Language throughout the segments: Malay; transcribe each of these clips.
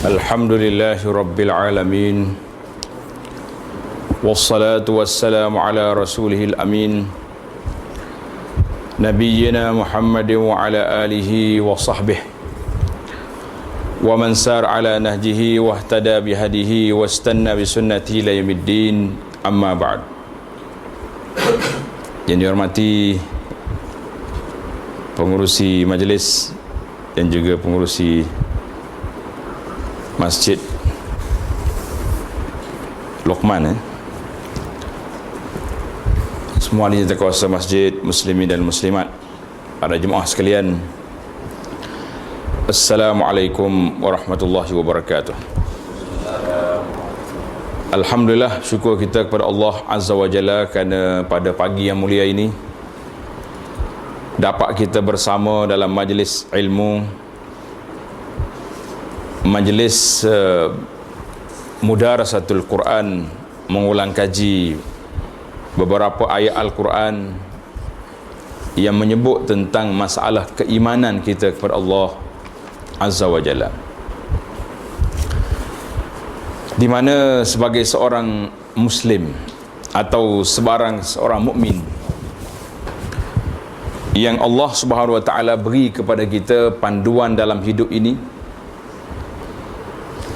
Alhamdulillahi Rabbil Alamin. Wassalatu wassalamu ala rasulihil amin, Nabiyyina Muhammadin wa ala alihi wa sahbihi wa man sar ala nahjihi wa ihtada bihadihi wa istanna bisunnatihi ila yaumiddin. Amma ba'd. Yang dihormati pengurusi majlis dan juga pengurusi Masjid Luqman, semua ahli tata kuasa masjid, muslimin dan muslimat, para jemaah sekalian, Assalamualaikum warahmatullahi wabarakatuh. Alhamdulillah, syukur kita kepada Allah Azza wa Jalla kerana pada pagi yang mulia ini dapat kita bersama dalam majlis ilmu, majlis Mudarasatul Quran, mengulang kaji beberapa ayat Al-Quran yang menyebut tentang masalah keimanan kita kepada Allah Azza wa Jalla, di mana sebagai seorang Muslim atau seorang mukmin yang Allah Subhanahu wa Ta'ala beri kepada kita panduan dalam hidup ini,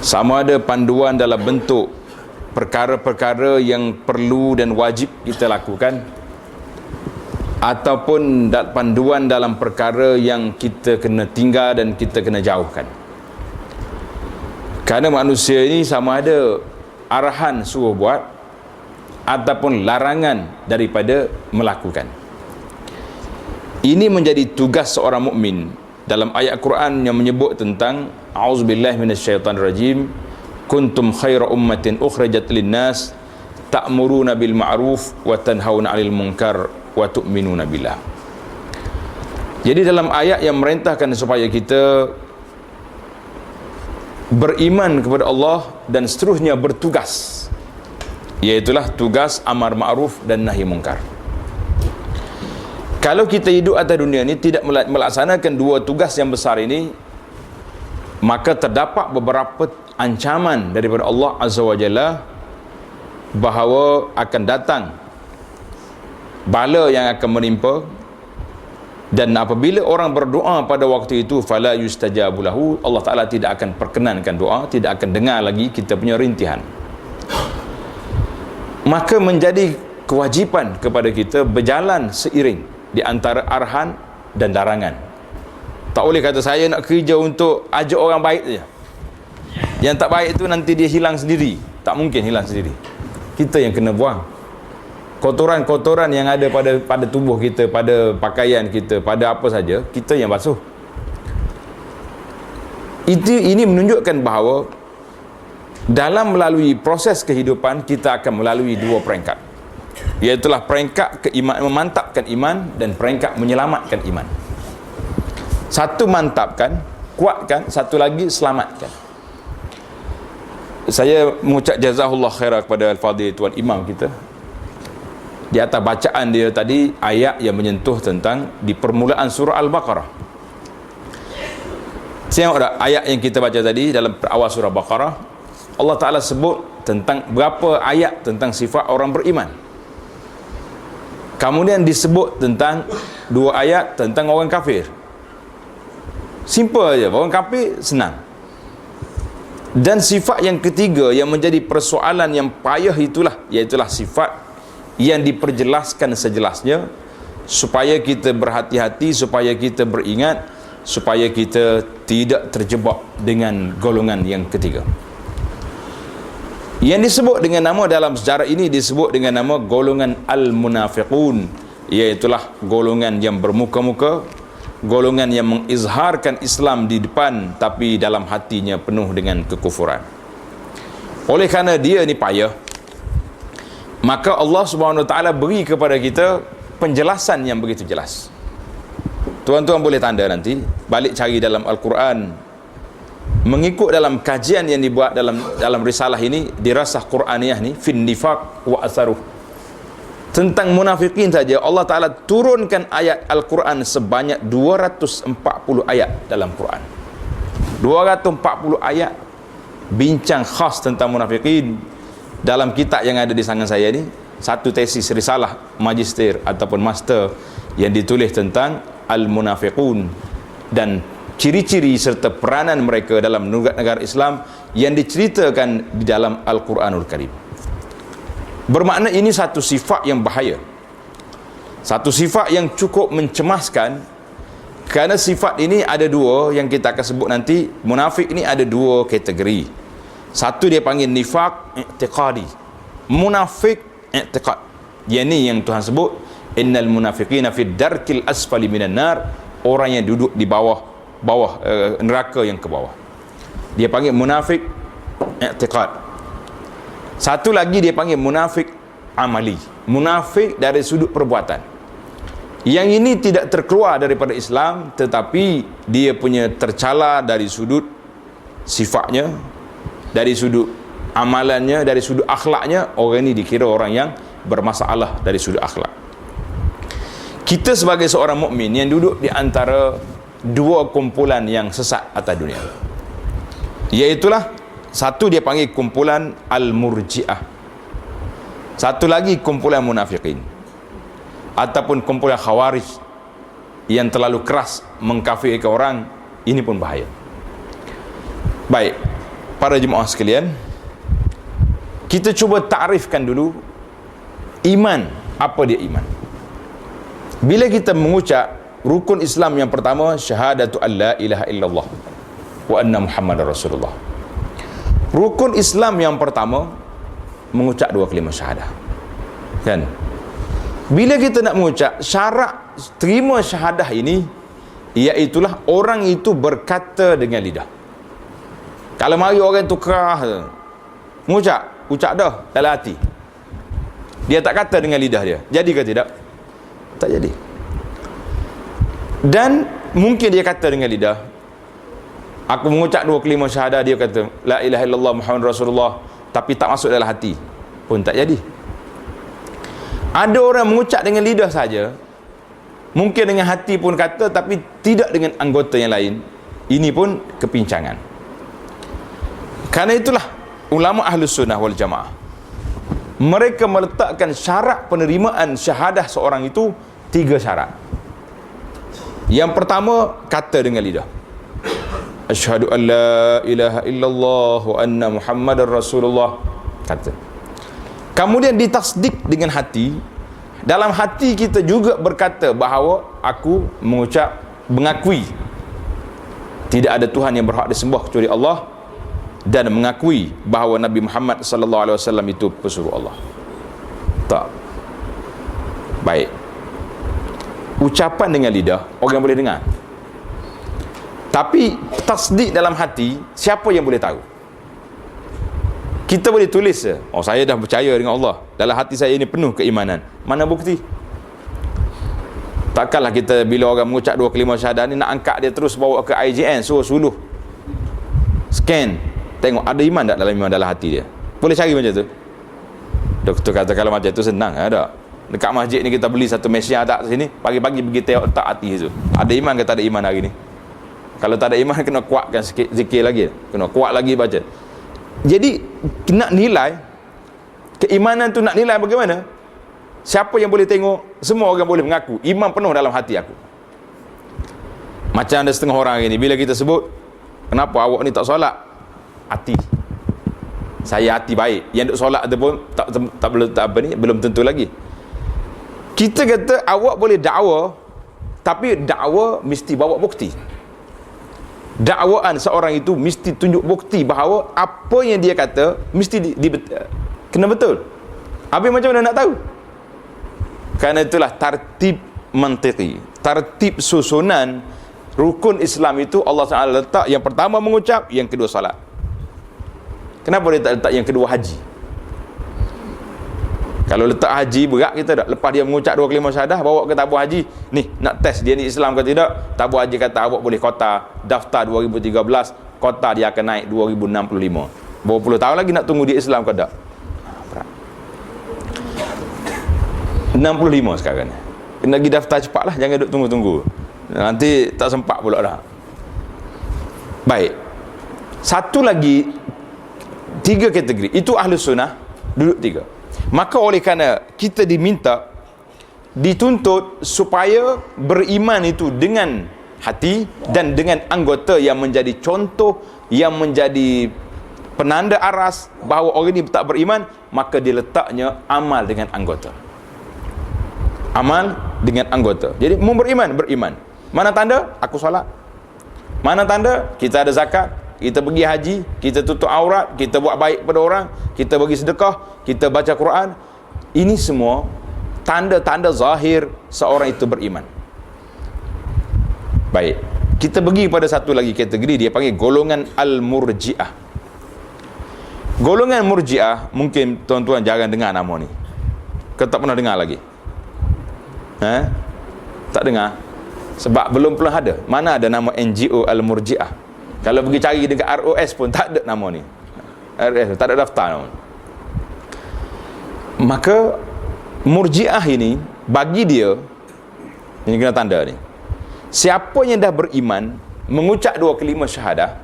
sama ada panduan dalam bentuk perkara-perkara yang perlu dan wajib kita lakukan, ataupun panduan dalam perkara yang kita kena tinggal dan kita kena jauhkan. Kerana manusia ini sama ada arahan suruh buat ataupun larangan daripada melakukan. Ini menjadi tugas seorang mukmin. Dalam ayat Quran yang menyebut tentang a'udzubillahi minasyaitonirrajim, kuntum khaira ummatin ukhrijat linnas ta'muruna bil ma'ruf wa tanhauna 'anil munkar wa tu'minuna billah. Jadi dalam ayat yang merintahkan supaya kita beriman kepada Allah dan seterusnya bertugas, iaitulah tugas amar ma'ruf dan nahi munkar. Kalau kita hidup atas dunia ini tidak melaksanakan dua tugas yang besar ini, maka terdapat beberapa ancaman daripada Allah Azza wa Jalla bahawa akan datang bala yang akan menimpa, dan apabila orang berdoa pada waktu itu fala yustajabu lahu, Allah Ta'ala tidak akan perkenankan doa, tidak akan dengar lagi kita punya rintihan. Maka menjadi kewajipan kepada kita berjalan seiring di antara arahan dan larangan. Tak boleh kata saya nak kerja untuk ajak orang baik saja, yang tak baik itu nanti dia hilang sendiri. Tak mungkin hilang sendiri. Kita yang kena buang kotoran-kotoran yang ada pada tubuh kita, pada pakaian kita, pada apa saja, kita yang basuh. Ini menunjukkan bahawa dalam melalui proses kehidupan kita akan melalui dua peringkat, iaitulah peringkat memantapkan iman dan peringkat menyelamatkan iman. Satu mantapkan, kuatkan, satu lagi selamatkan. Saya mengucap jazahullah khairah kepada Al-Fadhil Tuan Imam kita di atas bacaan dia tadi, ayat yang menyentuh tentang di permulaan surah Al-Baqarah. Tengok dah ayat yang kita baca tadi dalam awal surah Baqarah, Allah Ta'ala sebut tentang berapa ayat tentang sifat orang beriman. Kemudian disebut tentang dua ayat tentang orang kafir. Simple aja, orang kafir senang. Dan sifat yang ketiga yang menjadi persoalan yang payah iaitulah sifat yang diperjelaskan sejelasnya, supaya kita berhati-hati, supaya kita beringat, supaya kita tidak terjebak dengan golongan yang ketiga, yang disebut dengan nama dalam sejarah ini, disebut dengan nama golongan al-munafiqun, iaitulah golongan yang bermuka-muka, golongan yang mengizharkan Islam di depan tapi dalam hatinya penuh dengan kekufuran. Oleh kerana dia ni payah, maka Allah Subhanahu Wa Ta'ala beri kepada kita penjelasan yang begitu jelas. Tuan-tuan boleh tanda nanti, balik cari dalam Al-Quran, mengikut dalam kajian yang dibuat dalam risalah ini, dirasah Quraniyah ni, fin nifaq wa asaruh, tentang munafikin saja Allah Ta'ala turunkan ayat Al-Quran sebanyak 240 ayat dalam Quran. 240 ayat bincang khas tentang munafikin dalam kitab yang ada di tangan saya ni, satu tesis risalah magister ataupun master yang ditulis tentang al-munafiqun dan ciri-ciri serta peranan mereka dalam negara Islam yang diceritakan di dalam Al-Quranul Karim. Bermakna ini satu sifat yang bahaya, satu sifat yang cukup mencemaskan, kerana sifat ini ada dua yang kita akan sebut nanti. Munafik ini ada dua kategori. Satu dia panggil nifaq i'tiqadi, munafik i'tiqad. Yang ni yang Tuhan sebut, innal munafiqina fid darkil asfali minan nar, orang yang duduk di bawah neraka yang ke bawah. Dia panggil munafik i'tiqad. Satu lagi dia panggil munafik amali, munafik dari sudut perbuatan. Yang ini tidak terkeluar daripada Islam, tetapi dia punya tercala dari sudut sifatnya, dari sudut amalannya, dari sudut akhlaknya. Orang ini dikira orang yang bermasalah dari sudut akhlak. Kita sebagai seorang mukmin yang duduk di antara dua kumpulan yang sesat atas dunia, iaitulah satu dia panggil kumpulan al-murji'ah, satu lagi kumpulan munafiqin ataupun kumpulan khawarij yang terlalu keras mengkafirkan orang. Ini pun bahaya. Baik, para jemaah sekalian, kita cuba takrifkan dulu iman. Apa dia iman? Bila kita mengucap rukun Islam yang pertama, syahadatu an la ilaha illallah wa anna Muhammadar Rasulullah. Rukun Islam yang pertama mengucap dua kalimah syahadah, kan? Bila kita nak mengucap syarat terima syahadah ini, iaitulah orang itu berkata dengan lidah. Kalau mari orang tu kerah ucap dah dalam hati, dia tak kata dengan lidah dia, jadi ke tidak? Tak jadi. Dan mungkin dia kata dengan lidah, aku mengucap dua kalimah syahadah, dia kata la ilaha illallah Muhammad Rasulullah, tapi tak masuk dalam hati, pun tak jadi. Ada orang mengucap dengan lidah saja, mungkin dengan hati pun kata, tapi tidak dengan anggota yang lain. Ini pun kepincangan. Karena itulah ulama Ahlus Sunnah wal Jamaah, mereka meletakkan syarat penerimaan syahadah seorang itu 3 syarat. Yang pertama, kata dengan lidah, asyhadu an la ilaha illallah wa anna Muhammadar Rasulullah, kata. Kemudian ditasdik dengan hati. Dalam hati kita juga berkata bahawa aku mengakui tidak ada Tuhan yang berhak disembah kecuali Allah, dan mengakui bahawa Nabi Muhammad sallallahu alaihi wasallam itu pesuruh Allah. Tak. Baik. Ucapan dengan lidah orang boleh dengar, tapi tasdik dalam hati siapa yang boleh tahu? Kita boleh tulis, oh saya dah percaya dengan Allah, dalam hati saya ini penuh keimanan. Mana bukti? Takkanlah kita bila orang mengucap dua kalimah syahadah ni nak angkat dia terus bawa ke IJN, suruh suluh scan, tengok ada iman tak dalam hati dia. Boleh cari macam tu? Doktor kata kalau macam tu senang, ada. Dekat masjid ni kita beli satu mesin atas sini, pagi-pagi pergi tengok tak hati tu, ada iman ke tak ada iman hari ni. Kalau tak ada iman, kena kuatkan sikit zikir lagi, kena kuat lagi baca. Jadi nak nilai keimanan tu, nak nilai bagaimana? Siapa yang boleh tengok? Semua orang boleh mengaku iman penuh dalam hati aku. Macam ada setengah orang hari ni, bila kita sebut, kenapa awak ni tak solat? Hati saya hati baik, yang duk solat tu pun belum tentu lagi. Kita kata awak boleh dakwa, tapi dakwa mesti bawa bukti. Dakwaan seorang itu mesti tunjuk bukti bahawa apa yang dia kata mesti kena betul. Habis macam mana nak tahu? Kerana itulah tartib mantiqi, tartib susunan rukun Islam itu Allah Taala letak yang pertama mengucap, yang kedua salat. Kenapa dia tak letak yang kedua haji? Kalau letak haji berat kita tak. Lepas dia mengucap dua kalimah syahadah, bawa ke tabung haji, ni nak test dia ni Islam ke tidak. Tabung haji kata awak boleh kota daftar 2013, kota dia akan naik 2065. Berapa puluh tahun lagi nak tunggu dia Islam ke tak? Berat. 65 sekarang. Kena pergi daftar cepatlah, jangan duduk tunggu-tunggu. Nanti tak sempat pula dah. Baik. Satu lagi Tiga kategori. Itu Ahlus Sunnah, duduk tiga. Maka oleh kerana kita dituntut supaya beriman itu dengan hati dan dengan anggota yang menjadi contoh, yang menjadi penanda aras bahawa orang ini tak beriman, maka diletaknya amal dengan anggota. Amal dengan anggota. Jadi mau beriman. Mana tanda? Aku solat. Mana tanda? Kita ada zakat, kita pergi haji, kita tutup aurat, kita buat baik pada orang, kita bagi sedekah, kita baca Quran. Ini semua tanda-tanda zahir seorang itu beriman. Baik, kita pergi pada satu lagi kategori, dia panggil golongan Al-Murji'ah. Golongan Murji'ah, mungkin tuan-tuan jangan dengar nama ni. Kau tak pernah dengar lagi? Tak dengar? Sebab belum pernah ada. Mana ada nama NGO Al-Murji'ah? Kalau pergi cari dekat ROS pun tak ada nama ni. ROS tak ada daftar nama. Maka Murji'ah ini, bagi dia, ini kena tanda ni, siapa yang dah beriman, mengucap dua kalimah syahadah,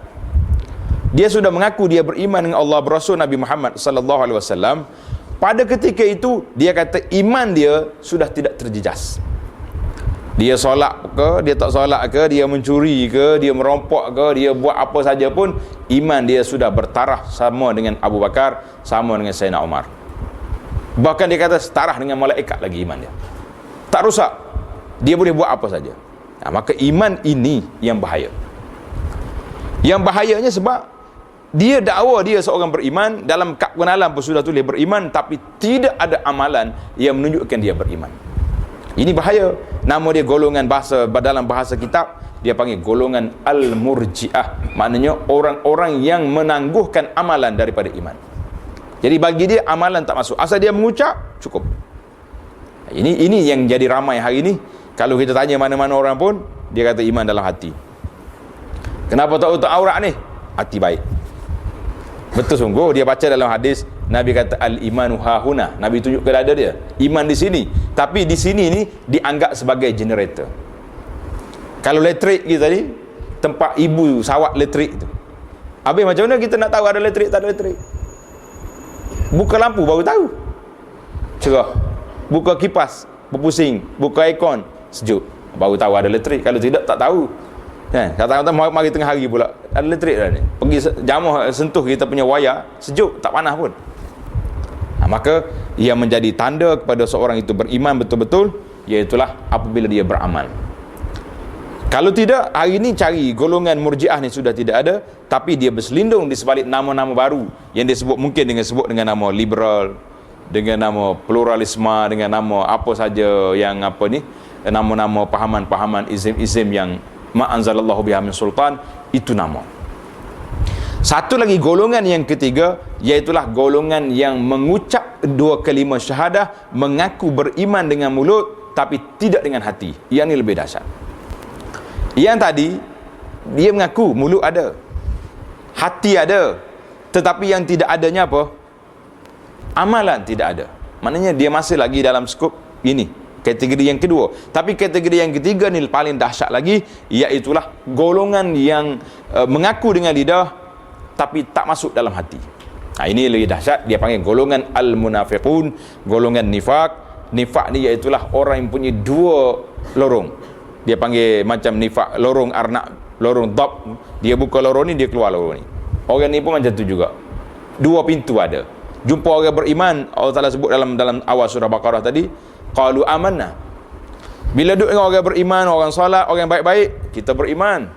dia sudah mengaku dia beriman dengan Allah, berasul Nabi Muhammad sallallahu alaihi wasallam. Pada ketika itu dia kata iman dia sudah tidak terjejas. Dia solat ke, dia tak solat ke, dia mencuri ke, dia merompok ke, dia buat apa saja pun, iman dia sudah bertaraf sama dengan Abu Bakar, sama dengan Sayyidina Umar. Bahkan dia kata setarah dengan malaikat lagi iman dia. Tak rusak. Dia boleh buat apa saja. Maka iman ini yang bahaya. Yang bahayanya sebab dia dakwa dia seorang beriman, dalam kad pengenalan pun sudah tulis beriman, tapi tidak ada amalan yang menunjukkan dia beriman. Ini bahaya. Nama dia golongan dalam bahasa kitab, dia panggil golongan Al-Murji'ah. Maknanya orang-orang yang menangguhkan amalan daripada iman. Jadi bagi dia amalan tak masuk, asal dia mengucap cukup. Ini yang jadi ramai hari ini. Kalau kita tanya mana-mana orang pun, dia kata iman dalam hati. Kenapa tak tutup aurat ni? Hati baik. Betul sungguh. Dia baca dalam hadis, Nabi kata al-imanu hahuna. Nabi tunjuk ke dada dia, iman di sini. Tapi di sini ni dianggap sebagai generator. Kalau elektrik kita tadi, tempat ibu sawat elektrik tu, habis macam mana kita nak tahu ada elektrik tak ada elektrik? Buka lampu baru tahu cerah, buka kipas berpusing, buka aircon sejuk, baru tahu ada elektrik. Kalau tidak tak tahu. Kata-kata mari tengah hari pula ada elektrik dah ni, pergi jamah sentuh kita punya wayar, sejuk tak panas pun. Maka ia menjadi tanda kepada seorang itu beriman betul-betul, iaitulah apabila dia beramal. Kalau tidak, hari ini cari golongan Murji'ah ni sudah tidak ada, tapi dia berselindung di sebalik nama-nama baru yang disebut, mungkin sebut dengan nama liberal, dengan nama pluralisme, dengan nama apa saja yang nama-nama pahaman-pahaman izim-izim yang ma'anzalallahu biha min sultan, itu nama. Satu lagi golongan yang ketiga, iaitulah golongan yang mengucap dua kalimah syahadah, mengaku beriman dengan mulut tapi tidak dengan hati. Yang ini lebih dahsyat. Yang tadi dia mengaku mulut ada, hati ada, tetapi yang tidak adanya apa? Amalan tidak ada. Maknanya dia masih lagi dalam skop ini, kategori yang kedua. Tapi kategori yang ketiga ni paling dahsyat lagi, iaitulah golongan yang mengaku dengan lidah tapi tak masuk dalam hati. Ini lebih dahsyat. Dia panggil golongan al-munafiqun, golongan nifak. Nifak ni iaitulah orang yang punya dua lorong. Dia panggil macam nifak, lorong arnak, lorong dab. Dia buka lorong ni, dia keluar lorong ni. Orang ni pun macam tu juga. Dua pintu ada. Jumpa orang beriman, Allah Ta'ala sebut dalam awal surah Baqarah tadi, qalu amanna. Bila duduk dengan orang beriman, orang solat, orang baik-baik, kita beriman.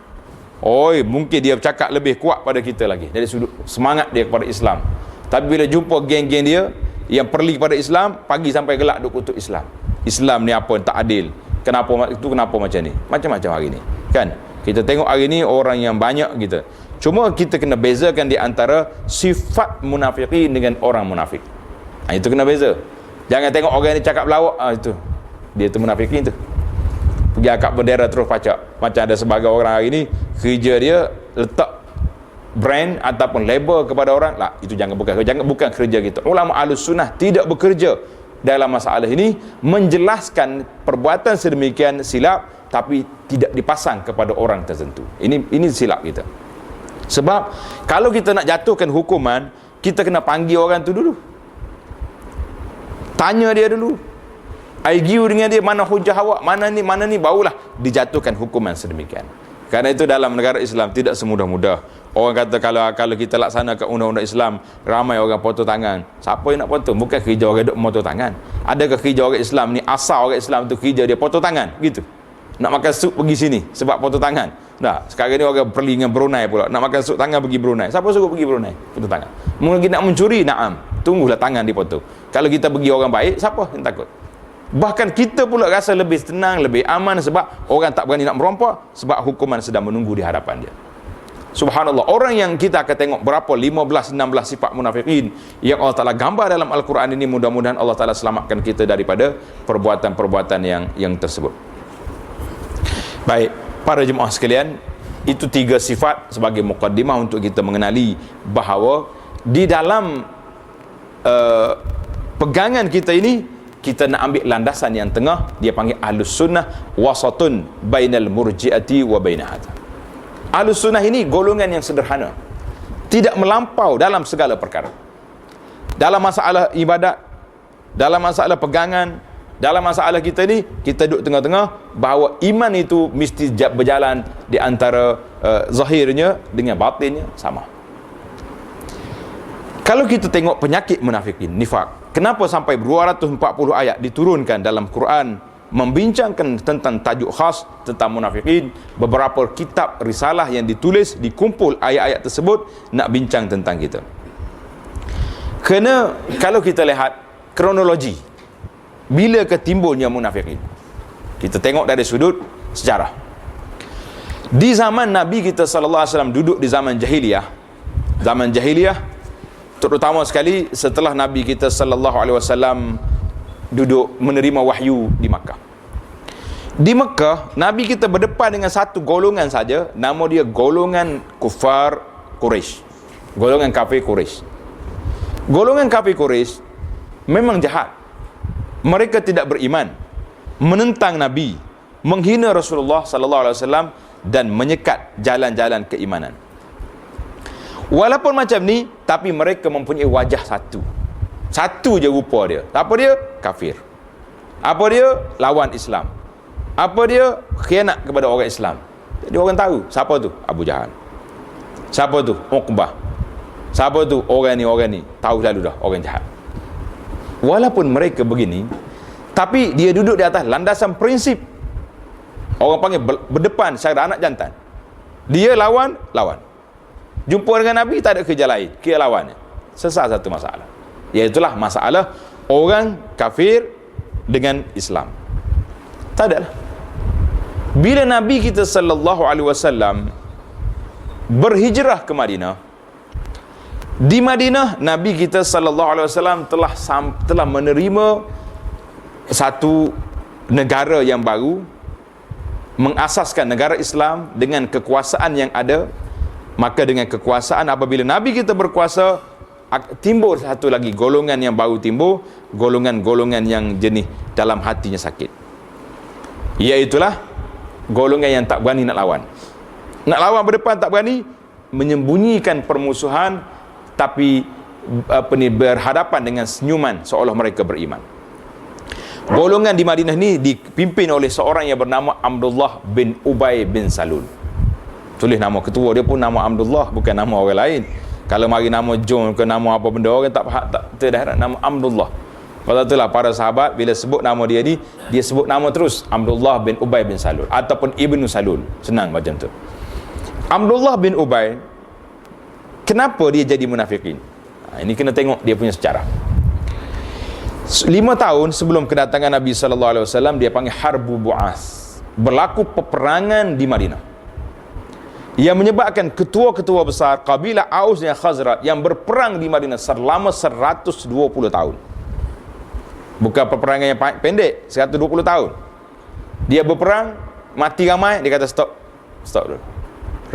Mungkin dia bercakap lebih kuat pada kita lagi dari sudut semangat dia kepada Islam. Tapi bila jumpa geng-geng dia yang perli kepada Islam, pagi sampai gelap duk kutuk Islam. Islam ni apa, tak adil. Kenapa macam ni? Macam-macam hari ni. Kan? Kita tengok hari ni orang yang banyak kita. Cuma kita kena bezakan di antara sifat munafiqin dengan orang munafik. Itu kena beza. Jangan tengok orang ni cakap pelawak, itu dia tu munafikin tu. Pergi angkat bendera terus pacak. Macam ada sebagai orang hari ni, kerja dia letak brand ataupun label kepada orang lah, itu bukan kerja kita. Ulama Ahlus Sunnah tidak bekerja dalam masalah ini, menjelaskan perbuatan sedemikian silap tapi tidak dipasang kepada orang tertentu. Ini silap kita. Sebab kalau kita nak jatuhkan hukuman, kita kena panggil orang tu dulu, tanya dia dulu, argue dengan dia, mana hujah awak, mana ni, barulah dijatuhkan hukuman sedemikian. Kerana itu dalam negara Islam tidak semudah-mudah. Orang kata kalau kita laksanakan undang-undang Islam, ramai orang potong tangan. Siapa yang nak potong? Bukan kerja orang duk potong tangan. Adakah kerja orang Islam ni, asal orang Islam tu kerja dia potong tangan gitu? Nak makan sup pergi sini sebab potong tangan? Tak. Sekarang ni orang pergi dengan Brunei pula, nak makan sup tangan pergi Brunei. Siapa suruh pergi Brunei? Potong tangan. Mungkin nak mencuri, naam, tunggulah tangan dipotong. Kalau kita pergi orang baik, siapa yang takut? Bahkan kita pula rasa lebih tenang, lebih aman sebab orang tak berani nak merompak, sebab hukuman sedang menunggu di hadapan dia. Subhanallah, orang yang kita akan tengok berapa 15-16 sifat munafikin yang Allah Ta'ala gambar dalam Al-Quran ini. Mudah-mudahan Allah Ta'ala selamatkan kita daripada perbuatan-perbuatan yang tersebut. Baik, para jemaah sekalian, itu 3 sifat sebagai mukaddimah untuk kita mengenali bahawa di dalam pegangan kita ini, kita nak ambil landasan yang tengah. Dia panggil Ahlus Sunnah wasatun bainal murji'ati wa bainah hadha. Ahlus Sunnah ini golongan yang sederhana, tidak melampau dalam segala perkara. Dalam masalah ibadat, dalam masalah pegangan, dalam masalah kita ni, kita duduk tengah-tengah, bahawa iman itu mesti berjalan di antara zahirnya dengan batinnya sama. Kalau kita tengok penyakit munafikin, nifak, kenapa sampai 240 ayat diturunkan dalam Quran membincangkan tentang tajuk khas tentang munafikin. Beberapa kitab risalah yang ditulis, dikumpul ayat-ayat tersebut nak bincang tentang kita. Kerana kalau kita lihat kronologi bila ketimbulnya munafikin, kita tengok dari sudut sejarah. Di zaman Nabi kita sallallahu alaihi wasallam duduk di zaman jahiliyah, terutama sekali setelah Nabi kita sallallahu alaihi wasallam duduk menerima wahyu di Makkah. Di Makkah, Nabi kita berdepan dengan satu golongan saja, nama dia golongan kufar Quraisy. Golongan kafir Quraisy. Golongan kafir Quraisy memang jahat. Mereka tidak beriman, menentang Nabi, menghina Rasulullah sallallahu alaihi wasallam dan menyekat jalan-jalan keimanan. Walaupun macam ni, tapi mereka mempunyai wajah satu je rupa dia. Apa dia? Kafir. Apa dia? Lawan Islam. Apa dia? Khianat kepada orang Islam. Jadi orang tahu siapa tu? Abu Jahal. Siapa tu? Uqbah. Siapa tu? Orang ni. Tahu lalu dah, orang jahat. Walaupun mereka begini, tapi dia duduk di atas landasan prinsip. Orang panggil berdepan secara anak jantan. Dia lawan. Jumpa dengan Nabi, tak ada kerja lain, kira lawannya. Sesat satu masalah, iaitulah masalah orang kafir dengan Islam. Tak ada lah. Bila Nabi kita sallallahu alaihi wasallam berhijrah ke Madinah, di Madinah Nabi kita sallallahu alaihi wasallam telah menerima satu negara yang baru, mengasaskan negara Islam dengan kekuasaan yang ada. Maka dengan kekuasaan, apabila Nabi kita berkuasa, timbul satu lagi golongan yang baru timbul, golongan-golongan yang jenih dalam hatinya sakit, iaitulah golongan yang tak berani nak lawan. Nak lawan berdepan tak berani, menyembunyikan permusuhan, tapi berhadapan dengan senyuman seolah mereka beriman. Golongan di Madinah ni dipimpin oleh seorang yang bernama Abdullah bin Ubay bin Salul. Tulis nama ketua dia pun nama Abdullah, bukan nama orang lain. Kalau mari nama John ke nama apa benda, orang tak terdarat nama Abdullah. Sebab itulah para sahabat bila sebut nama dia ni, dia sebut nama terus Abdullah bin Ubay bin Salul ataupun Ibnu Salul. Senang macam tu. Abdullah bin Ubay, kenapa dia jadi munafikin? Ini kena tengok dia punya sejarah. 5 tahun sebelum kedatangan Nabi sallallahu alaihi wasallam, dia panggil Harbu Bu'as. Berlaku peperangan di Madinah yang menyebabkan ketua-ketua besar kabilah Aus dan Khazraj yang berperang di Madinah selama 120 tahun. Bukan peperangan yang pendek, 120 tahun. Dia berperang, mati ramai, dia kata stop dulu.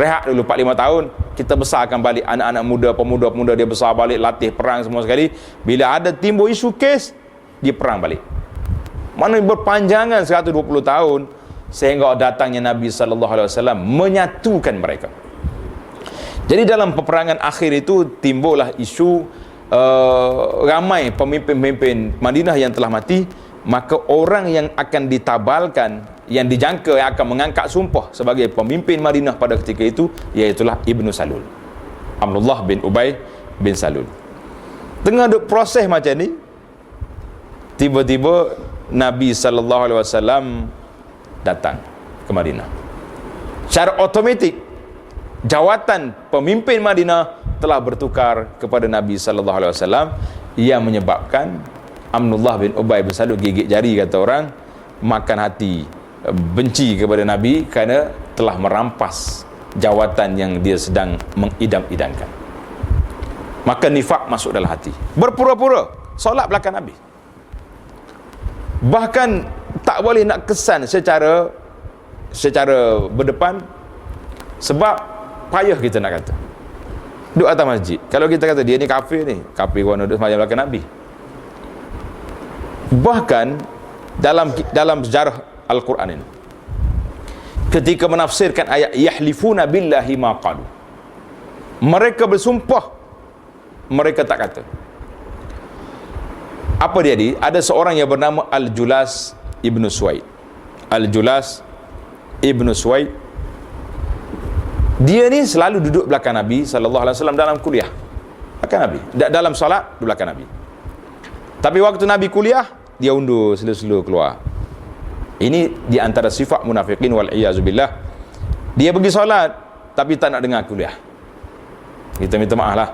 Rehat dulu 4-5 tahun, kita besarkan balik anak-anak muda, pemuda-pemuda dia besar balik, latih perang semua sekali. Bila ada timbul isu kes, dia perang balik. Mana berpanjangan 120 tahun, sehingga datangnya Nabi SAW menyatukan mereka. Jadi dalam peperangan akhir itu timbullah isu ramai pemimpin-pemimpin Madinah yang telah mati, maka orang yang akan ditabalkan, yang dijangka yang akan mengangkat sumpah sebagai pemimpin Madinah pada ketika itu, iaitulah Ibnu Salul, Abdullah bin Ubay bin Salul. Tengah duk proses macam ni, tiba-tiba Nabi SAW datang ke Madinah. Secara automatik jawatan pemimpin Madinah telah bertukar kepada Nabi SAW, yang menyebabkan Abdullah bin Ubay bin Salul gigit jari, kata orang, makan hati, benci kepada Nabi kerana telah merampas jawatan yang dia sedang mengidam-idamkan. Maka nifak masuk dalam hati, berpura-pura solat belakang Nabi, bahkan tak boleh nak kesan secara berdepan, sebab payah kita nak kata duduk atas masjid. Kalau kita kata dia ni kafir orang duduk sembahyang belakang Nabi. Bahkan dalam sejarah Al-Quran ini, ketika menafsirkan ayat yahlifuna billahi ma qalu, mereka bersumpah, mereka tak kata. Apa dia di? Ada seorang yang bernama Al-Julas Ibnu Suwaid. Al-Julas Ibnu Suwaid, dia ni selalu duduk belakang Nabi SAW dalam kuliah, belakang Nabi, dalam solat di belakang Nabi. Tapi waktu Nabi kuliah, dia undur selu-selu keluar. Ini di antara sifat munafikin wal iyazubillah. Dia pergi solat tapi tak nak dengar kuliah. Kita minta maaf lah,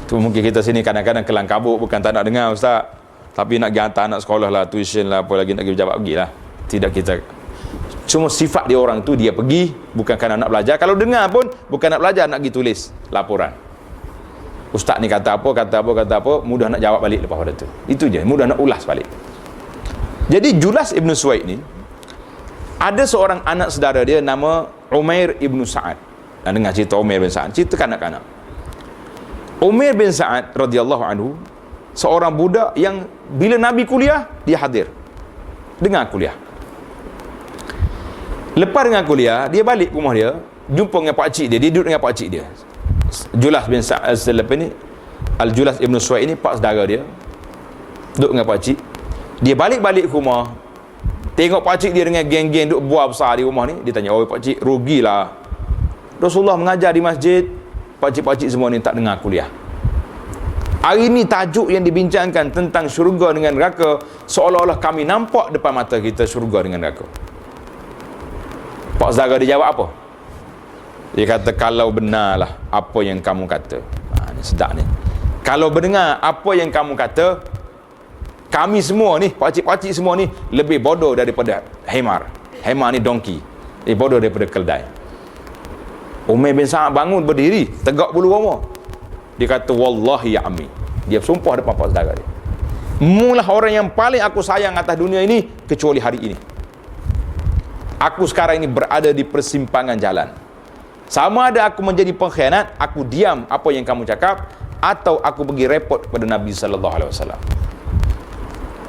tu mungkin kita sini kadang-kadang kelang kabut, bukan tak nak dengar ustaz, tapi nak pergi hantar anak sekolah lah, tuition lah, apa lagi nak pergi pejabat, pergilah. Tidak, kita cuma sifat dia orang tu, dia pergi bukan kerana nak belajar. Kalau dengar pun bukan nak belajar, nak pergi tulis laporan. Ustaz ni kata apa, mudah nak jawab balik lepas pada tu. Itu je, mudah nak ulas balik. Jadi Julas Ibnu Suwaid ni, ada seorang anak saudara dia nama Umair Ibnu Sa'ad. Nak dengar cerita Umair bin Sa'ad, cerita kanak-kanak. Umair bin Sa'ad radhiyallahu anhu, seorang budak yang bila Nabi kuliah, dia hadir dengar kuliah. Lepas dengan kuliah, dia balik ke rumah dia, jumpa dengan pakcik dia, dia duduk dengan pakcik dia. Julas bin Sa'ad selepas ni, Al-Julas Ibnu Suwaid ni pak saudara dia, duduk dengan pakcik. Dia balik-balik ke rumah, tengok pakcik dia dengan geng-geng duduk buah besar di rumah ni. Dia tanya, oh pakcik, rugilah Rasulullah mengajar di masjid, pakcik-pakcik semua ni tak dengar kuliah. Hari ni tajuk yang dibincangkan tentang syurga dengan neraka, seolah-olah kami nampak depan mata kita syurga dengan neraka. Pak saudara dia jawab apa? Dia kata, kalau benarlah apa yang kamu kata, ni sedap ni, kalau mendengar apa yang kamu kata, kami semua ni, pakcik-pakcik semua ni lebih bodoh daripada hemar. Hemar ni donkey, lebih bodoh daripada keldai. Umair bin Sa'ad bangun berdiri, tegak bulu roma. Dia kata, wallahi ya ammi, dia sumpah depan pak saudara dia, mulah orang yang paling aku sayang atas dunia ini kecuali hari ini. Aku sekarang ini berada di persimpangan jalan. Sama ada aku menjadi pengkhianat, aku diam apa yang kamu cakap, atau aku pergi repot kepada Nabi SAW.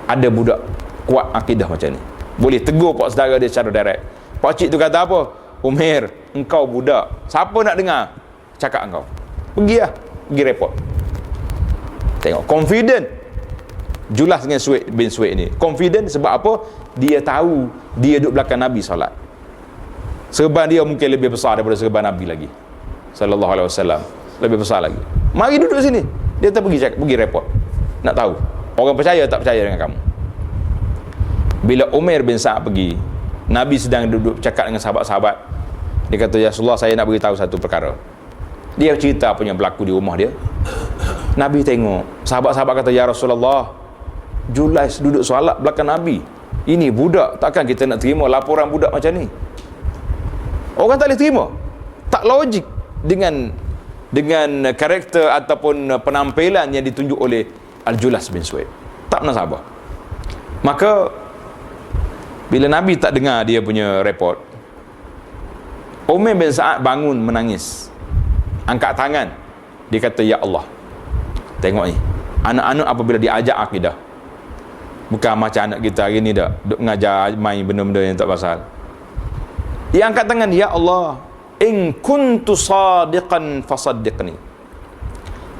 Ada budak kuat akidah macam ni, boleh tegur pak saudara dia secara direct. Pakcik tu kata apa? Umair, engkau budak, siapa nak dengar cakap engkau? Pergi lah, pergi repot. Tengok, confident Julas dengan bin Suwaid ni. Confident sebab apa? Dia tahu dia duduk belakang Nabi solat. Serban dia mungkin lebih besar daripada serban Nabi lagi sallallahu alaihi wasallam, lebih besar lagi. Mari duduk sini. Dia tak pergi repot, nak tahu orang percaya tak percaya dengan kamu. Bila Umair bin Sa'ad pergi, Nabi sedang duduk cakap dengan sahabat-sahabat. Dia kata, ya Rasulullah, saya nak beritahu satu perkara. Dia cerita apa yang berlaku di rumah dia. Nabi tengok, sahabat-sahabat kata, ya Rasulullah, Julas duduk solat belakang Nabi. Ini budak, takkan kita nak terima laporan budak macam ni? Orang tak boleh terima. Tak logik dengan karakter ataupun penampilan yang ditunjuk oleh Al-Julas bin Suwaid. Tak pernah sabar. Maka bila Nabi tak dengar dia punya report, Umair bin Sa'ad bangun menangis, angkat tangan. Dia kata, ya Allah, tengok ni, anak-anak apabila diajak akidah, bukan macam anak kita hari ni dah duk mengajar main benda-benda yang tak pasal. Dia angkat tangan, ya Allah, in kuntu sadiqan fasaddiqni.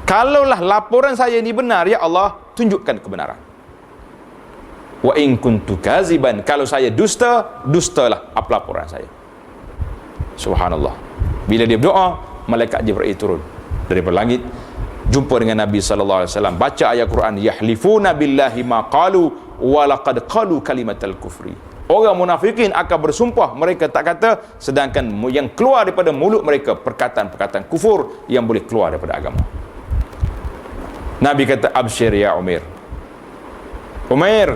Kalaulah laporan saya ini benar, ya Allah, tunjukkan kebenaran. Wa in kuntu kaziban, kalau saya dusta, dustalah apa laporan saya. Subhanallah. Bila dia berdoa, malaikat Jibril turun daripada langit, jumpa dengan Nabi sallallahu alaihi wasallam, baca ayat Quran, yahlifuna billahi ma qalu wa laqad qalu kalimatal kufri. Orang munafikin akan bersumpah, mereka tak kata, sedangkan yang keluar daripada mulut mereka perkataan-perkataan kufur yang boleh keluar daripada agama. Nabi kata, absyir ya Umair. Umair,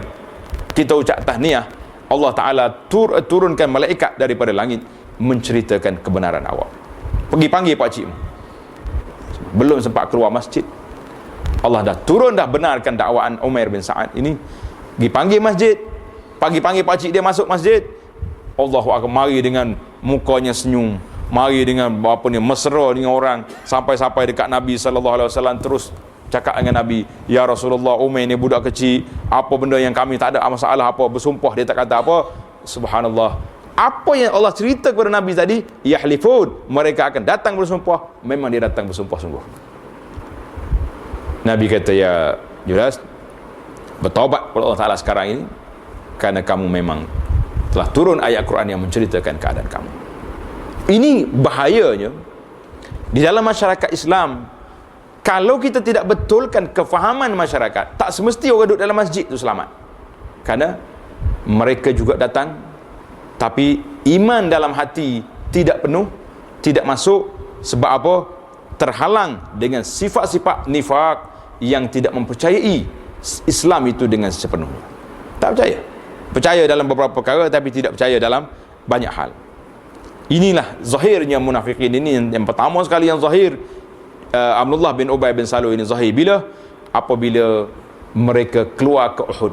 kita ucap tahniah, Allah Ta'ala turunkan malaikat daripada langit menceritakan kebenaran awak. Pergi panggil pakcikmu. Belum sempat keluar masjid, Allah dah turun, dah benarkan dakwaan Umair bin Sa'ad ini. Pergi panggil masjid, pagi-pagi pakcik dia masuk masjid, Allahu Akbar, mari dengan mukanya senyum, mari dengan apa ni, mesra dengan orang, sampai dekat Nabi sallallahu alaihi wasallam, terus cakap dengan Nabi, ya Rasulullah, Umair ni budak kecil, apa benda yang kami tak ada masalah apa, bersumpah dia tak kata apa. Subhanallah, apa yang Allah cerita kepada Nabi tadi, yahlifun, mereka akan datang bersumpah, memang dia datang bersumpah sungguh. Nabi kata, ya Julas, bertaubat kepada Allah Ta'ala sekarang ini, kerana kamu memang telah turun ayat Quran yang menceritakan keadaan kamu. Ini bahayanya di dalam masyarakat Islam. Kalau kita tidak betulkan kefahaman masyarakat, tak semesti orang duduk dalam masjid itu selamat, kerana mereka juga datang, tapi iman dalam hati tidak penuh, tidak masuk. Sebab apa? Terhalang dengan sifat-sifat nifak yang tidak mempercayai Islam itu dengan sepenuhnya. Tak percaya dalam beberapa perkara, tapi tidak percaya dalam banyak hal. Inilah zahirnya munafikin. Ini yang pertama sekali yang zahir. Abdullah bin Ubay bin Salul ini zahir apabila mereka keluar ke Uhud,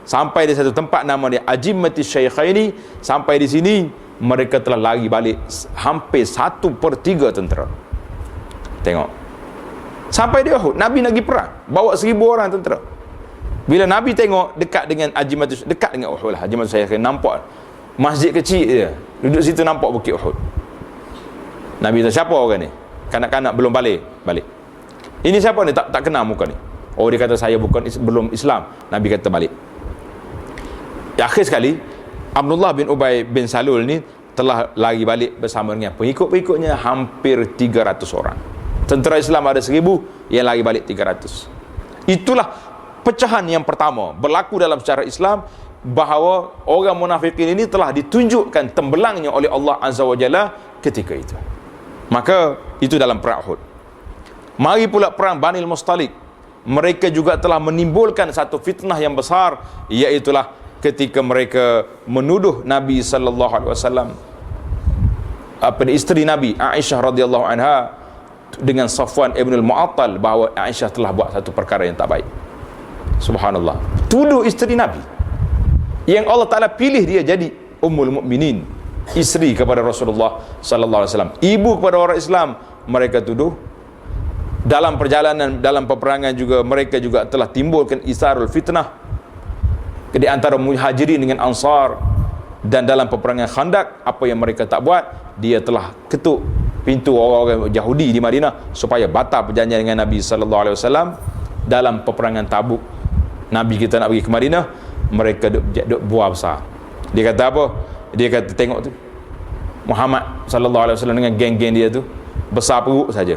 sampai di satu tempat nama dia Ajimati Syaikhaini. Sampai di sini mereka telah lari balik hampir 1/3 tentera. Tengok, sampai di Uhud Nabi lagi perang, bawa 1,000 orang tentera. Bila Nabi tengok dekat dengan Ajimati, dekat dengan Uhud lah, Ajimati Syaikhaini, nampak masjid kecil dia, duduk situ nampak bukit Uhud. Nabi kata, siapa orang ni? Kanak-kanak belum balik. Ini siapa ni? Tak kenal muka ni. Oh, dia kata saya belum Islam. Nabi kata balik. Akhir sekali Abdullah bin Ubay bin Salul ni telah lari balik bersama dengan pengikut-pengikutnya, hampir 300 orang. Tentera Islam ada 1,000, yang lari balik 300. Itulah pecahan yang pertama berlaku dalam sejarah Islam, bahawa orang munafikin ini telah ditunjukkan tembelangnya oleh Allah Azza wa Jalla ketika itu. Maka itu dalam perang Uhud. Mari pula perang Banil Mustalik. Mereka juga telah menimbulkan satu fitnah yang besar, iaitulah ketika mereka menuduh Nabi sallallahu alaihi wasallam, isteri Nabi Aisyah radhiyallahu anha dengan Safwan ibn al-Mu'attal, bahawa Aisyah telah buat satu perkara yang tak baik. Subhanallah, tuduh isteri Nabi yang Allah Ta'ala pilih dia jadi Ummul Mukminin, isteri kepada Rasulullah sallallahu alaihi wasallam, ibu kepada orang Islam. Mereka tuduh. Dalam perjalanan, dalam peperangan juga, mereka juga telah timbulkan isarul fitnah di antara Muhajirin dengan Ansar. Dan dalam peperangan Khandaq, apa yang mereka tak buat, dia telah ketuk pintu orang-orang Yahudi di Madinah supaya batal perjanjian dengan Nabi sallallahu alaihi wasallam. Dalam peperangan Tabuk, Nabi kita nak pergi ke Madinah, mereka duk buah besar. Dia kata apa? Dia kata, tengok tu, Muhammad sallallahu alaihi wasallam dengan geng-geng dia tu, besar perut saja,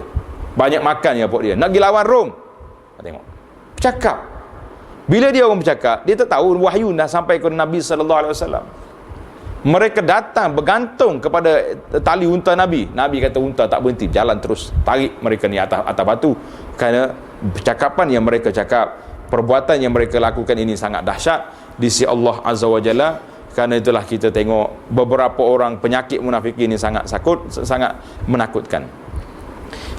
banyak makan ya pok dia, nak pergi lawan Rom. Tengok, bercakap. Bila dia orang bercakap, dia tak tahu wahyu dah sampai ke Nabi sallallahu alaihi wasallam. Mereka datang bergantung kepada tali unta Nabi. Nabi kata unta tak berhenti, jalan terus, tarik mereka ni atas batu. Kerana percakapan yang mereka cakap, perbuatan yang mereka lakukan ini sangat dahsyat di sisi Allah Azza wa Jalla. Kerana itulah kita tengok beberapa orang penyakit munafikin ini sangat menakutkan.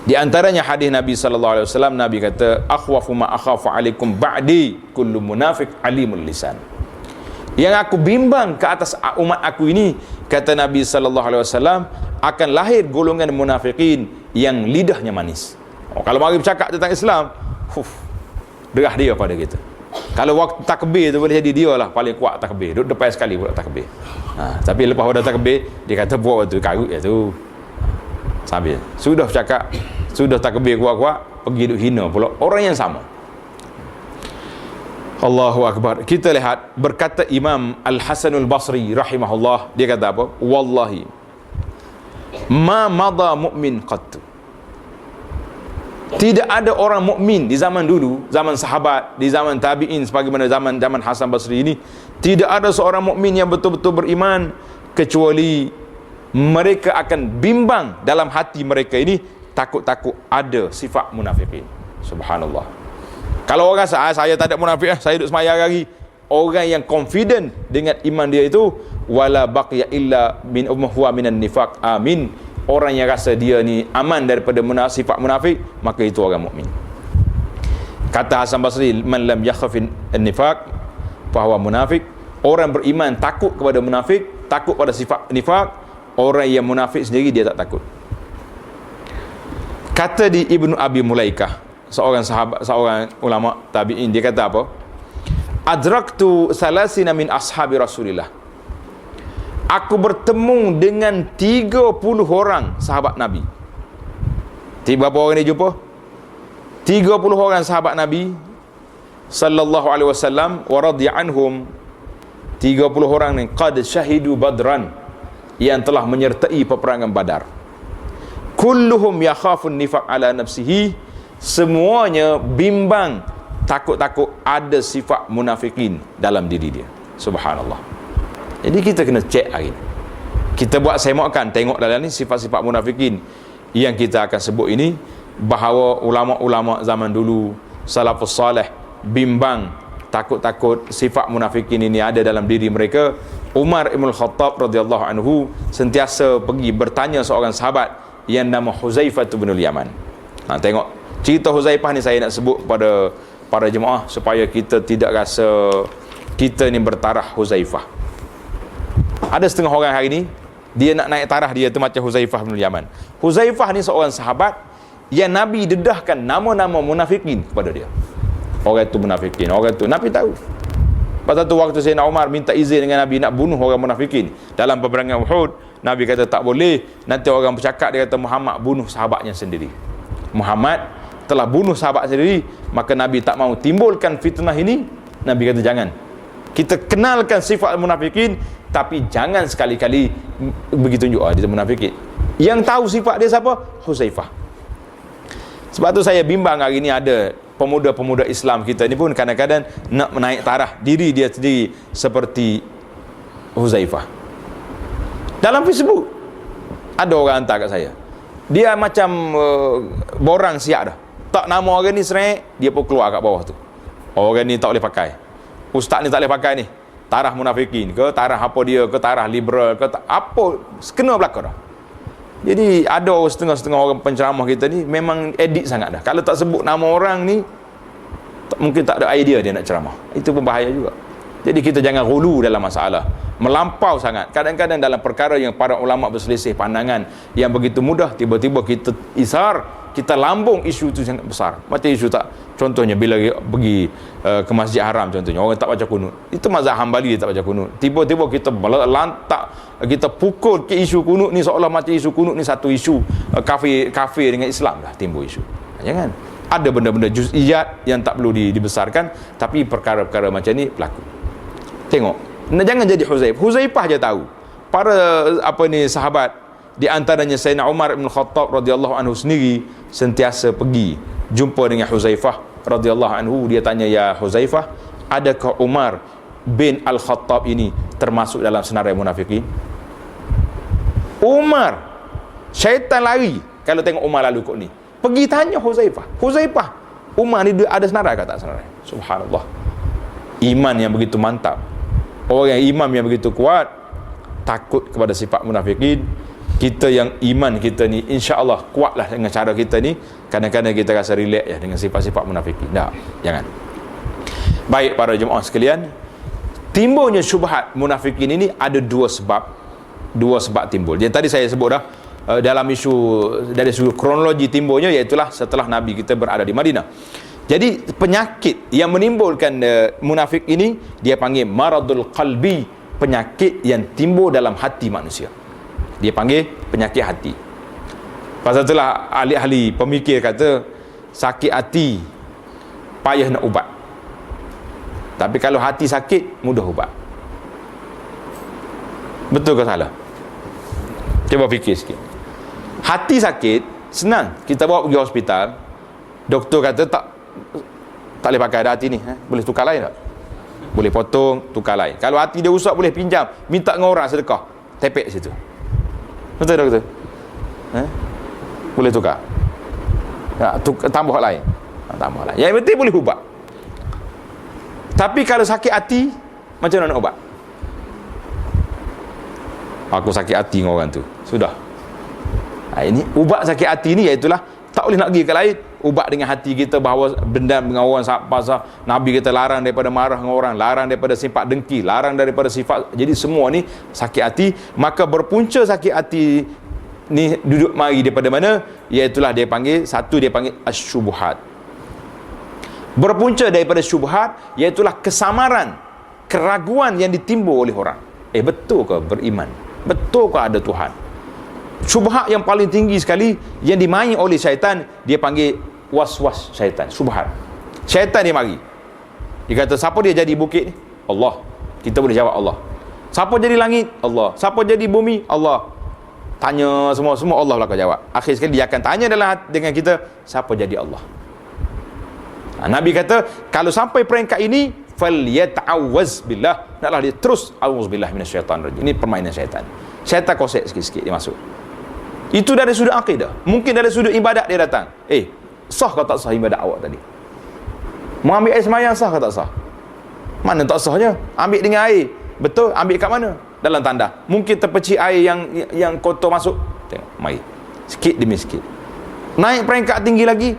Di antaranya hadis Nabi sallallahu alaihi wasallam, Nabi kata, akhwafu ma akhafu alaikum ba'di kullu munafiq alimul lisan. Yang aku bimbang ke atas umat aku ini, kata Nabi sallallahu alaihi wasallam, akan lahir golongan munafikin yang lidahnya manis. Kalau mari bercakap tentang Islam, derah dia pada kita. Kalau waktu takbir tu boleh jadi dia lah paling kuat takbir, duduk depan sekali buat takbir. Tapi lepas pada takbir, dia kata buat waktu karut je tu. Sambil sudah cakap, sudah takbir kuat-kuat, pergi duk hina pula orang yang sama. Allahu Akbar. Kita lihat berkata Imam Al-Hasanul Basri rahimahullah, dia kata apa? Wallahi ma madha mu'min qattu. Tidak ada orang mukmin di zaman dulu, zaman sahabat, di zaman tabi'in sebagaimana zaman Hasan Basri ini, tidak ada seorang mukmin yang betul-betul beriman kecuali mereka akan bimbang dalam hati mereka ini, takut-takut ada sifat munafikin. Subhanallah. Kalau orang rasa saya tak ada munafik, saya duduk semayang lagi, orang yang confident dengan iman dia itu, wala baqiya illa min huwa minan nifaq, amin. Orang yang rasa dia ni aman daripada sifat munafik, maka itu orang mukmin. Kata Hasan Basri, man lam yakhafin an-nifaq fa huwa munafik. Orang beriman takut kepada munafik, takut pada sifat nifaq. Orang yang munafik sendiri dia tak takut. Kata di Ibnu Abi Mulaikah, seorang sahabat, seorang ulama tabi'in, dia kata apa? Adraktu salasina min ashabi Rasulillah. Aku bertemu dengan 30 orang sahabat Nabi. Berapa orang ni jumpa? 30 orang sahabat Nabi sallallahu alaihi wasallam wa radhiya anhum. 30 orang ni qad syahidu badran, yang telah menyertai peperangan Badar. Kulluhum yakhafun nifaq ala nafsihi. Semuanya bimbang, takut-takut ada sifat munafikin dalam diri dia. Subhanallah. Jadi kita kena cek hari ni. Kita buat semakkan, tengok dalam ni sifat-sifat munafikin yang kita akan sebut ini, bahawa ulama-ulama zaman dulu, salafus salih, bimbang, takut-takut sifat munafikin ini ada dalam diri mereka. Umar Ibn Khattab radhiyallahu anhu sentiasa pergi bertanya seorang sahabat yang nama Huzaifah bin Yaman. Tengok cerita Huzaifah ni saya nak sebut pada para jemaah supaya kita tidak rasa kita ni bertarah Huzaifah. Ada setengah orang hari ni dia nak naik tarah dia tu macam Huzaifah bin Yaman. Huzaifah ni seorang sahabat yang Nabi dedahkan nama-nama munafikin kepada dia. Orang tu munafikin, orang tu Nabi tahu. Pasal tu waktu Sayyidina Umar minta izin dengan Nabi nak bunuh orang munafikin dalam peperangan Uhud, Nabi kata tak boleh, nanti orang bercakap, dia kata Muhammad bunuh sahabatnya sendiri. Muhammad telah bunuh sahabat sendiri, maka Nabi tak mahu timbulkan fitnah ini. Nabi kata jangan. Kita kenalkan sifat munafikin, tapi jangan sekali-kali begitu tunjuk dia munafikin. Yang tahu sifat dia siapa? Huzaifah. Sebab tu saya bimbang hari ni ada pemuda-pemuda Islam kita ni pun kadang-kadang nak menaik tarah diri dia sendiri seperti Huzaifah. Dalam Facebook ada orang hantar kat saya, dia macam borang siap dah, tak nama orang ni serai, dia pun keluar kat bawah tu, orang ni tak boleh pakai, ustaz ni tak boleh pakai ni, tarah munafikin ke, tarah apa dia ke, tarah liberal ke, apa kena belakang dah. Jadi ada setengah-setengah orang penceramah kita ni memang edit sangat dah. Kalau tak sebut nama orang ni, mungkin tak ada idea dia nak ceramah. Itu pun bahaya juga. Jadi kita jangan hulu dalam masalah, melampau sangat. Kadang-kadang dalam perkara yang para ulama berselisih pandangan yang begitu mudah, tiba-tiba kita isar, kita lambung isu itu sangat besar. Macam isu tak, contohnya bila pergi ke Masjid Haram contohnya, orang tak baca kunut. Itu mazhab Hambali dia tak baca kunut. Tiba-tiba kita lantak, kita pukul ke isu kunut ni seolah macam isu kunut ni satu isu kafir dengan Islam lah, timbul isu. Jangan. Ada benda-benda juz'iyat yang tak perlu dibesarkan, tapi perkara-perkara macam ni berlaku. Tengok, jangan jadi Huzaifah. Huzaifah je tahu. Para sahabat, di antaranya Sayyidina Umar bin Khattab radhiyallahu anhu sendiri sentiasa pergi jumpa dengan Huzaifah radhiyallahu anhu. Dia tanya, ya Huzaifah, adakah Umar bin Al-Khattab ini termasuk dalam senarai munafikin? Umar, syaitan lari kalau tengok Umar lalu kot ni. Pergi tanya Huzaifah, Huzaifah, Umar ni ada senarai ke tak senarai? Subhanallah. Iman yang begitu mantap, orang yang iman yang begitu kuat, takut kepada sifat munafikin. Kita yang iman kita ni insya-Allah kuatlah dengan cara kita ni. Kadang-kadang kita rasa relax ya dengan sifat-sifat munafikin. Tak, jangan. Baik para jemaah sekalian, timbulnya syubhat munafikin ini ada dua sebab timbul. Yang tadi saya sebut dah, dalam isu dari segi kronologi timbulnya, iaitulah setelah Nabi kita berada di Madinah. Jadi penyakit yang menimbulkan munafik ini dia panggil maradul qalbi, penyakit yang timbul dalam hati manusia. Dia panggil penyakit hati. Pasal itulah ahli-ahli pemikir kata sakit hati payah nak ubat. Tapi kalau hati sakit mudah ubat. Betul ke salah? Cuba fikir sikit. Hati sakit senang, kita bawa pergi hospital, doktor kata tak boleh pakai dah hati ni, boleh tukar lain tak? Boleh potong, tukar lain. Kalau hati dia rosak boleh pinjam, minta dengan orang sedekah, tepek situ. Betul tak betul? Boleh tukar. Tambah lain. Tambah lain. Yang penting boleh ubat. Tapi kalau sakit hati, macam mana nak ubat? Aku sakit hati dengan orang tu. Sudah. Ini ubat sakit hati ni iaitulah tak boleh nak pergi ke lain. Ubat dengan hati kita bahawa dendam dengan orang pasal Nabi kita larang daripada marah dengan orang, larang daripada sifat dengki, larang daripada sifat. Jadi semua ni sakit hati. Maka berpunca sakit hati ni duduk mari daripada mana? Iaitulah dia panggil, satu dia panggil asyubuhat. Berpunca daripada syubhat, iaitulah kesamaran, keraguan yang ditimbul oleh orang. Betul ke beriman? Betul ke ada Tuhan? Syubhat yang paling tinggi sekali yang dimain oleh syaitan, dia panggil was-was syaitan, syubhat. Syaitan dia mari. Dia kata, siapa dia jadi bukit ni? Allah. Kita boleh jawab Allah. Siapa jadi langit? Allah. Siapa jadi bumi? Allah. Tanya semua Allah lah kau jawab. Akhir sekali dia akan tanya dengan kita, siapa jadi Allah? Nabi kata, kalau sampai peringkat ini, falyata'awwaz billah, naklah dia terus auzubillah minasyaitanir rajim. Ini permainan syaitan. Syaitan kosek sikit-sikit dia masuk. Itu dari sudut akidah. Mungkin dari sudut ibadat dia datang. Sah ke tak sah ibadat awak tadi? Mau ambil air semayang sah ke tak sah? Mana tak sahnya? Ambil dengan air. Betul? Ambil kat mana? Dalam tanda. Mungkin terpecik air yang kotor masuk. Tengok, mari. Sikit demi sikit. Naik peringkat tinggi lagi.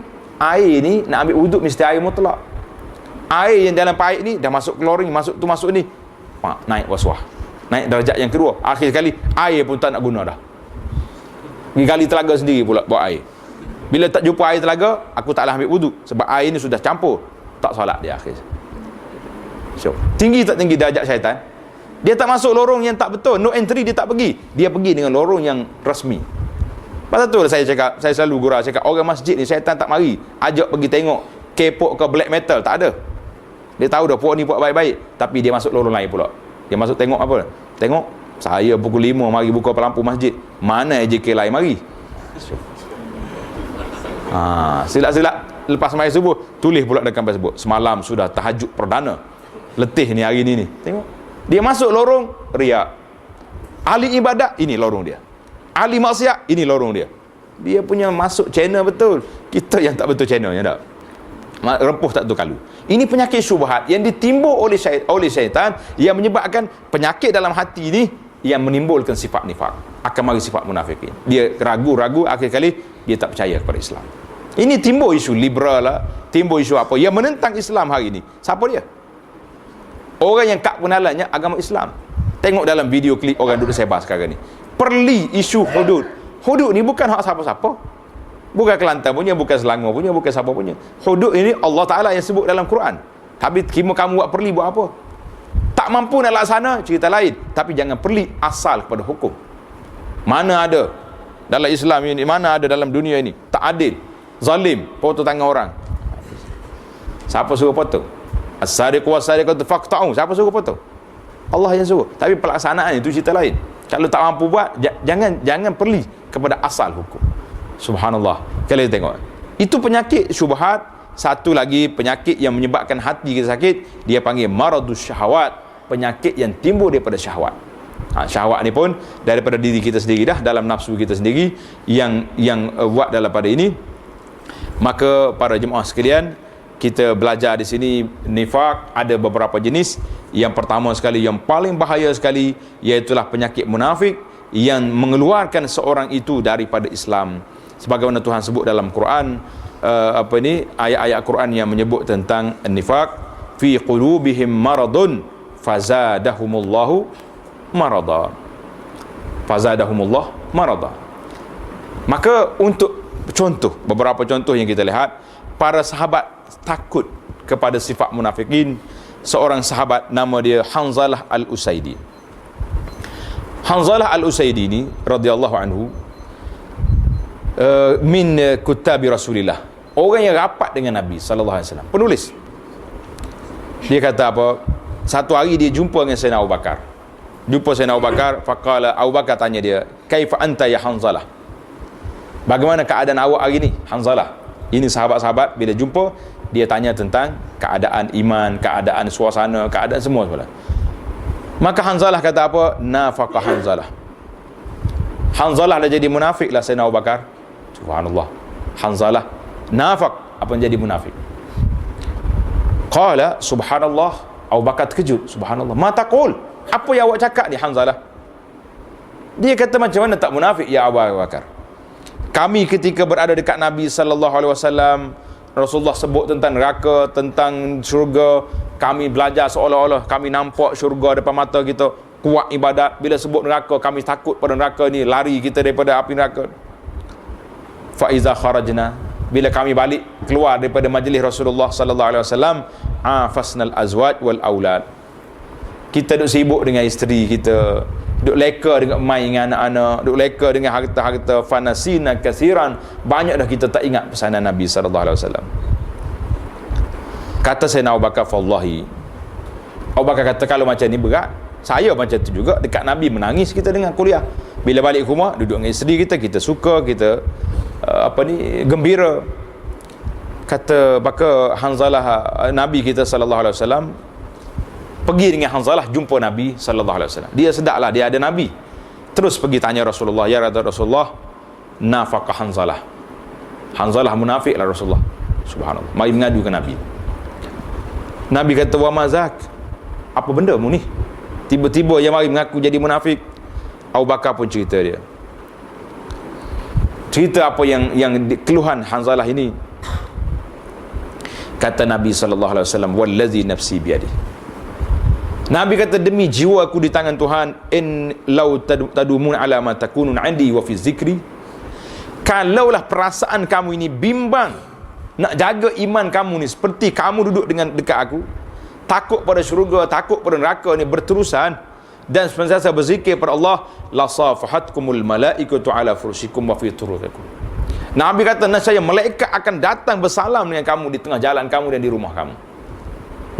Air ni nak ambil wuduk mesti air mutlak. Air yang dalam paip ni dah masuk klorin, masuk ni. Naik waswah. Naik darjat yang kedua. Akhir sekali air pun tak nak guna dah. Pergi gali telaga sendiri pula buat air. Bila tak jumpa air telaga, aku taklah ambil wuduk sebab air ni sudah campur. Tak solat dia akhir. So, tinggi tak tinggi darjat syaitan? Dia tak masuk lorong yang tak betul, no entry dia tak pergi. Dia pergi dengan lorong yang rasmi. Pasal tu saya cakap, saya selalu gurau cakap, orang masjid ni syaitan tak mari ajak pergi tengok K-pop ke black metal, tak ada. Dia tahu dah puak ni puak baik-baik, tapi dia masuk lorong lain pula. Dia masuk tengok apa? Tengok saya pukul 5 mari buka lampu masjid. Mana AJK lain mari? Silap-silap lepas sembahyang subuh tulis pula dekat Facebook, semalam sudah tahajud perdana. Letih ni hari ni. Tengok. Dia masuk lorong riak. Ahli ibadat, ini lorong dia. Ahli maksiat, ini lorong dia. Dia punya masuk channel betul. Kita yang tak betul channelnya tak. Rempuh tak tu kalu. Ini penyakit syubhat yang ditimbul oleh syaitan yang menyebabkan penyakit dalam hati ni yang menimbulkan sifat nifak. Akan mari sifat munafikin. Dia ragu-ragu, akhir kali dia tak percaya kepada Islam. Ini timbul isu liberal lah, timbul isu apa yang menentang Islam hari ni. Siapa dia? Orang yang tak kenalannya agama Islam. Tengok dalam video klip orang duduk sebar sekarang ni. Perli isu hudud. Hudud ni bukan hak siapa-siapa. Bukan Kelantan punya, bukan Selangor punya, bukan siapa punya. Hudud ini Allah Ta'ala yang sebut dalam Quran. Tapi kamu buat perli buat apa? Tak mampu nak laksana, cerita lain. Tapi jangan perli asal kepada hukum. Mana ada dalam Islam ini, mana ada dalam dunia ini tak adil, zalim, potong tangan orang. Siapa suruh potong? As-sariqu was-sariqatu faqta'u. Siapa suruh potong? Allah yang suruh. Tapi pelaksanaan itu cerita lain. Kalau tak mampu buat, jangan perli kepada asal hukum. Subhanallah. Kalian tengok. Itu penyakit syubhat. Satu lagi penyakit yang menyebabkan hati kita sakit, dia panggil maradus syahwat, penyakit yang timbul daripada syahwat. Syahwat ni pun daripada diri kita sendiri dah, dalam nafsu kita sendiri yang buat daripada ini. Maka para jemaah sekalian, kita belajar di sini nifak ada beberapa jenis. Yang pertama sekali, yang paling bahaya sekali, iaitulah penyakit munafik yang mengeluarkan seorang itu daripada Islam. Sebagaimana Tuhan sebut dalam Quran, ayat-ayat Quran yang menyebut tentang nifaq, fi qulubihim maradun fazadahumullahu marada. Fazadahumullah marada. Maka untuk contoh, beberapa contoh yang kita lihat, para sahabat takut kepada sifat munafikin. Seorang sahabat nama dia Hanzalah Al-Usaidi. Hanzalah Al-Usaidi ni radhiyallahu anhu, min kutabi Rasulillah, orang yang rapat dengan Nabi sallallahu alaihi wasallam, penulis. Dia kata apa? Satu hari dia jumpa dengan Sayyidina Abu Bakar. Jumpa Sayyidina Abu Bakar, faqala, Abu Bakar tanya dia, "Kaifa anta ya Hanzalah?" Bagaimana keadaan awak hari ni, Hanzalah? Ini sahabat-sahabat bila jumpa, dia tanya tentang keadaan iman, keadaan suasana, keadaan semua sebenarnya. Maka Hanzalah kata apa? Nafaqa Hanzalah. Hanzalah dah jadi munafik lah Sayyidina Abu Bakar. Subhanallah. Hanzalah nafaq, apa yang jadi munafik? Qala subhanallah. Abu Bakar terkejut. Subhanallah. Ma taqul? Apa yang awak cakap ni Hanzalah? Dia kata, macam mana tak munafik ya Abu Bakar? Kami ketika berada dekat Nabi sallallahu alaihi wasallam, Rasulullah sebut tentang neraka, tentang syurga, kami belajar seolah-olah kami nampak syurga depan mata kita, kuat ibadat. Bila sebut neraka, kami takut pada neraka ni, lari kita daripada api neraka. Fa iza kharajna, bila kami balik keluar daripada majlis Rasulullah sallallahu alaihi wasallam, afasnal azwaj wal aulad, kita duk sibuk dengan isteri kita, duk leka dengan main dengan anak-anak, duk leka dengan harta-harta, fanasina kasiran, banyak dah kita tak ingat pesanan Nabi sallallahu alaihi wasallam. Kata Sayyidina Abu Bakar, "Wallahi." Abu Bakar kata, kalau macam ni berat, saya macam tu juga, dekat Nabi menangis kita dengan kuliah. Bila balik rumah, duduk dengan isteri kita, kita suka, kita gembira. Kata Bakar, Hanzalah, Nabi kita sallallahu alaihi wasallam pergi dengan Hanzalah jumpa Nabi sallallahu alaihi wasallam. Dia sedaklah dia ada Nabi. Terus pergi tanya Rasulullah, "Ya Rasulullah, nafaqa Hanzalah." Hanzalah munafiklah Rasulullah. Subhanallah. Mari mengadu ke Nabi. Nabi kata, "Wa mazak?" Apa benda mu ni? Tiba-tiba yang mari mengaku jadi munafik. Abu Bakar pun cerita dia. Cerita apa yang keluhan Hanzalah ini. Kata Nabi sallallahu alaihi wasallam, "Wallazi nafsi biyadihi." Nabi kata, demi jiwa aku di tangan Tuhan, in law tadumun ala ma takunun indi wa fi zikri, kalaulah perasaan kamu ini bimbang nak jaga iman kamu ni seperti kamu duduk dengan dekat aku, takut pada syurga, takut pada neraka ni berterusan, dan senantiasa berzikir pada Allah, la safahatkumul malaikatu ala furushikum wa fi turuqikum. Nabi kata, nescaya malaikat akan datang bersalam dengan kamu di tengah jalan kamu dan di rumah kamu.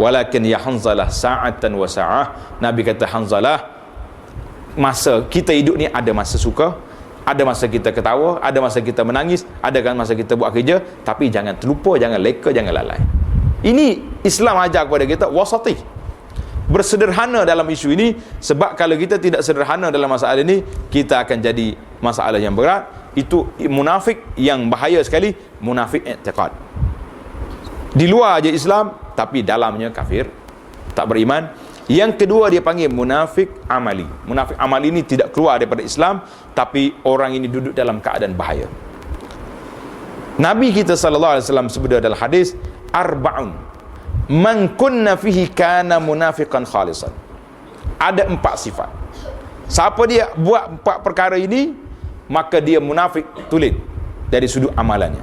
Walakin ya Hanzalah sa'atan wa sa'ah. Nabi kata, Hanzalah, masa kita hidup ni ada masa suka, ada masa kita ketawa, ada masa kita menangis, ada kan masa kita buat kerja, tapi jangan terlupa, jangan leka, jangan lalai. Ini Islam ajar kepada kita wasati, bersederhana dalam isu ini. Sebab kalau kita tidak sederhana dalam masalah ini, kita akan jadi masalah yang berat. Itu munafik yang bahaya sekali, munafik i'tiqad. Di luar aja Islam, tapi dalamnya kafir, tak beriman. Yang kedua dia panggil munafik amali. Munafik amali ini tidak keluar daripada Islam, tapi orang ini duduk dalam keadaan bahaya. Nabi kita sallallahu alaihi wasallam sebut dalam hadis, arba'un man kunna fihi kana munafiqan khalisan. Ada 4 sifat. Siapa dia buat 4 perkara ini, maka dia munafik tulen dari sudut amalannya.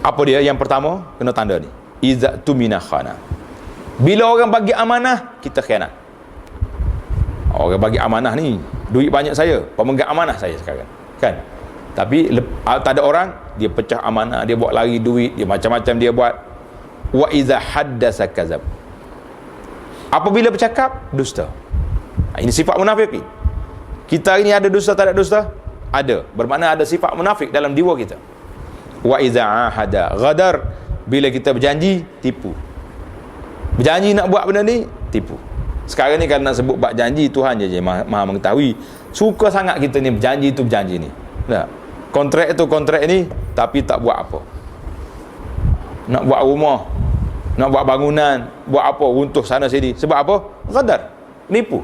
Apa dia? Yang pertama, kena tanda ni, iza tumina khana. Bila orang bagi amanah, kita khianat. Orang bagi amanah ni, duit banyak saya, pemegang amanah saya sekarang, kan? Tapi tak ada orang, dia pecah amanah, dia buat lari duit, dia macam-macam dia buat. Wa iza haddasa kazab. Apabila bercakap, dusta. Ini sifat munafik. Kita ini ada dusta, tak ada dusta? Ada. Bermakna ada sifat munafik dalam jiwa kita. Wa iza ahada ghadar. Bila kita berjanji, tipu. Berjanji nak buat benda ni, tipu. Sekarang ni kalau nak sebut bab janji, Tuhan je maha mengetahui. Suka sangat kita ni berjanji tu berjanji ni. Tak? Kontrak tu kontrak ni, tapi tak buat apa. Nak buat rumah, nak buat bangunan, buat apa, runtuh sana sini. Sebab apa? Ghadar, nipu.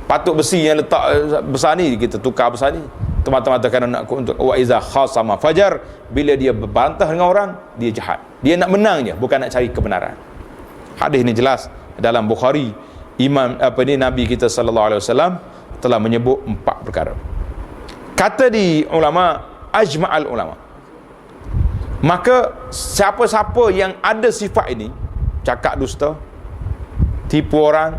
Patuk besi yang letak besar ni, kita tukar besar ni, semata-mata kerana nak untuk. Wa iza khasama fajar. Bila dia berbantah dengan orang, dia jahat. Dia nak menang je, bukan nak cari kebenaran. Hadis ni jelas dalam Bukhari. Nabi kita sallallahu alaihi wasallam telah menyebut 4 perkara. Kata di ulama, ajma'al ulama, maka siapa-siapa yang ada sifat ini, cakap dusta, tipu orang,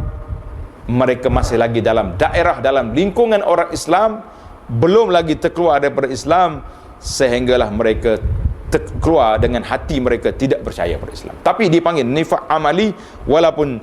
mereka masih lagi dalam daerah, dalam lingkungan orang Islam, belum lagi terkeluar daripada Islam, sehinggalah mereka keluar dengan hati mereka tidak percaya pada Islam. Tapi dipanggil nifak amali, walaupun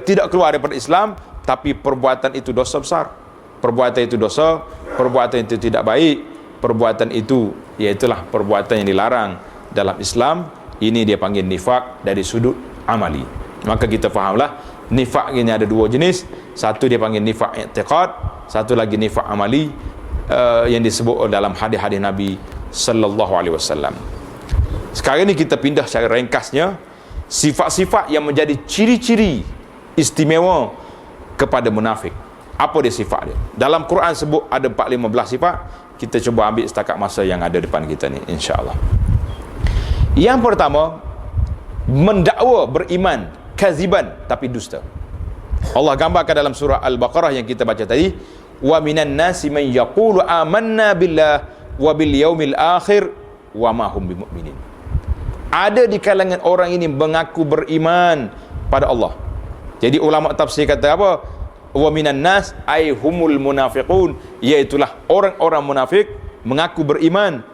tidak keluar daripada Islam, tapi perbuatan itu dosa besar, perbuatan itu dosa, perbuatan itu tidak baik, perbuatan itu iaitulah perbuatan yang dilarang dalam Islam. Ini dia panggil nifak dari sudut amali. Maka kita fahamlah nifak ini ada dua jenis. Satu dia panggil nifak i'tiqad, satu lagi nifak amali, yang disebut dalam hadis-hadis Nabi sallallahu alaihi wasallam. Sekarang ni kita pindah secara ringkasnya sifat-sifat yang menjadi ciri-ciri istimewa kepada munafik. Apa dia sifat dia? Dalam Quran sebut ada 4-15 sifat. Kita cuba ambil setakat masa yang ada depan kita ni, insya-Allah. Yang pertama, mendakwa beriman kaziban, tapi dusta. Allah gambarkan dalam surah Al-Baqarah yang kita baca tadi, wa minan nasi man yaqulu amanna billah wa bil yaumil akhir wa ma hum bimumin. Ada di kalangan orang ini mengaku beriman pada Allah. Jadi ulama tafsir kata apa? Wa minan nas ay humul munafiqun, iaitulah orang-orang munafik mengaku beriman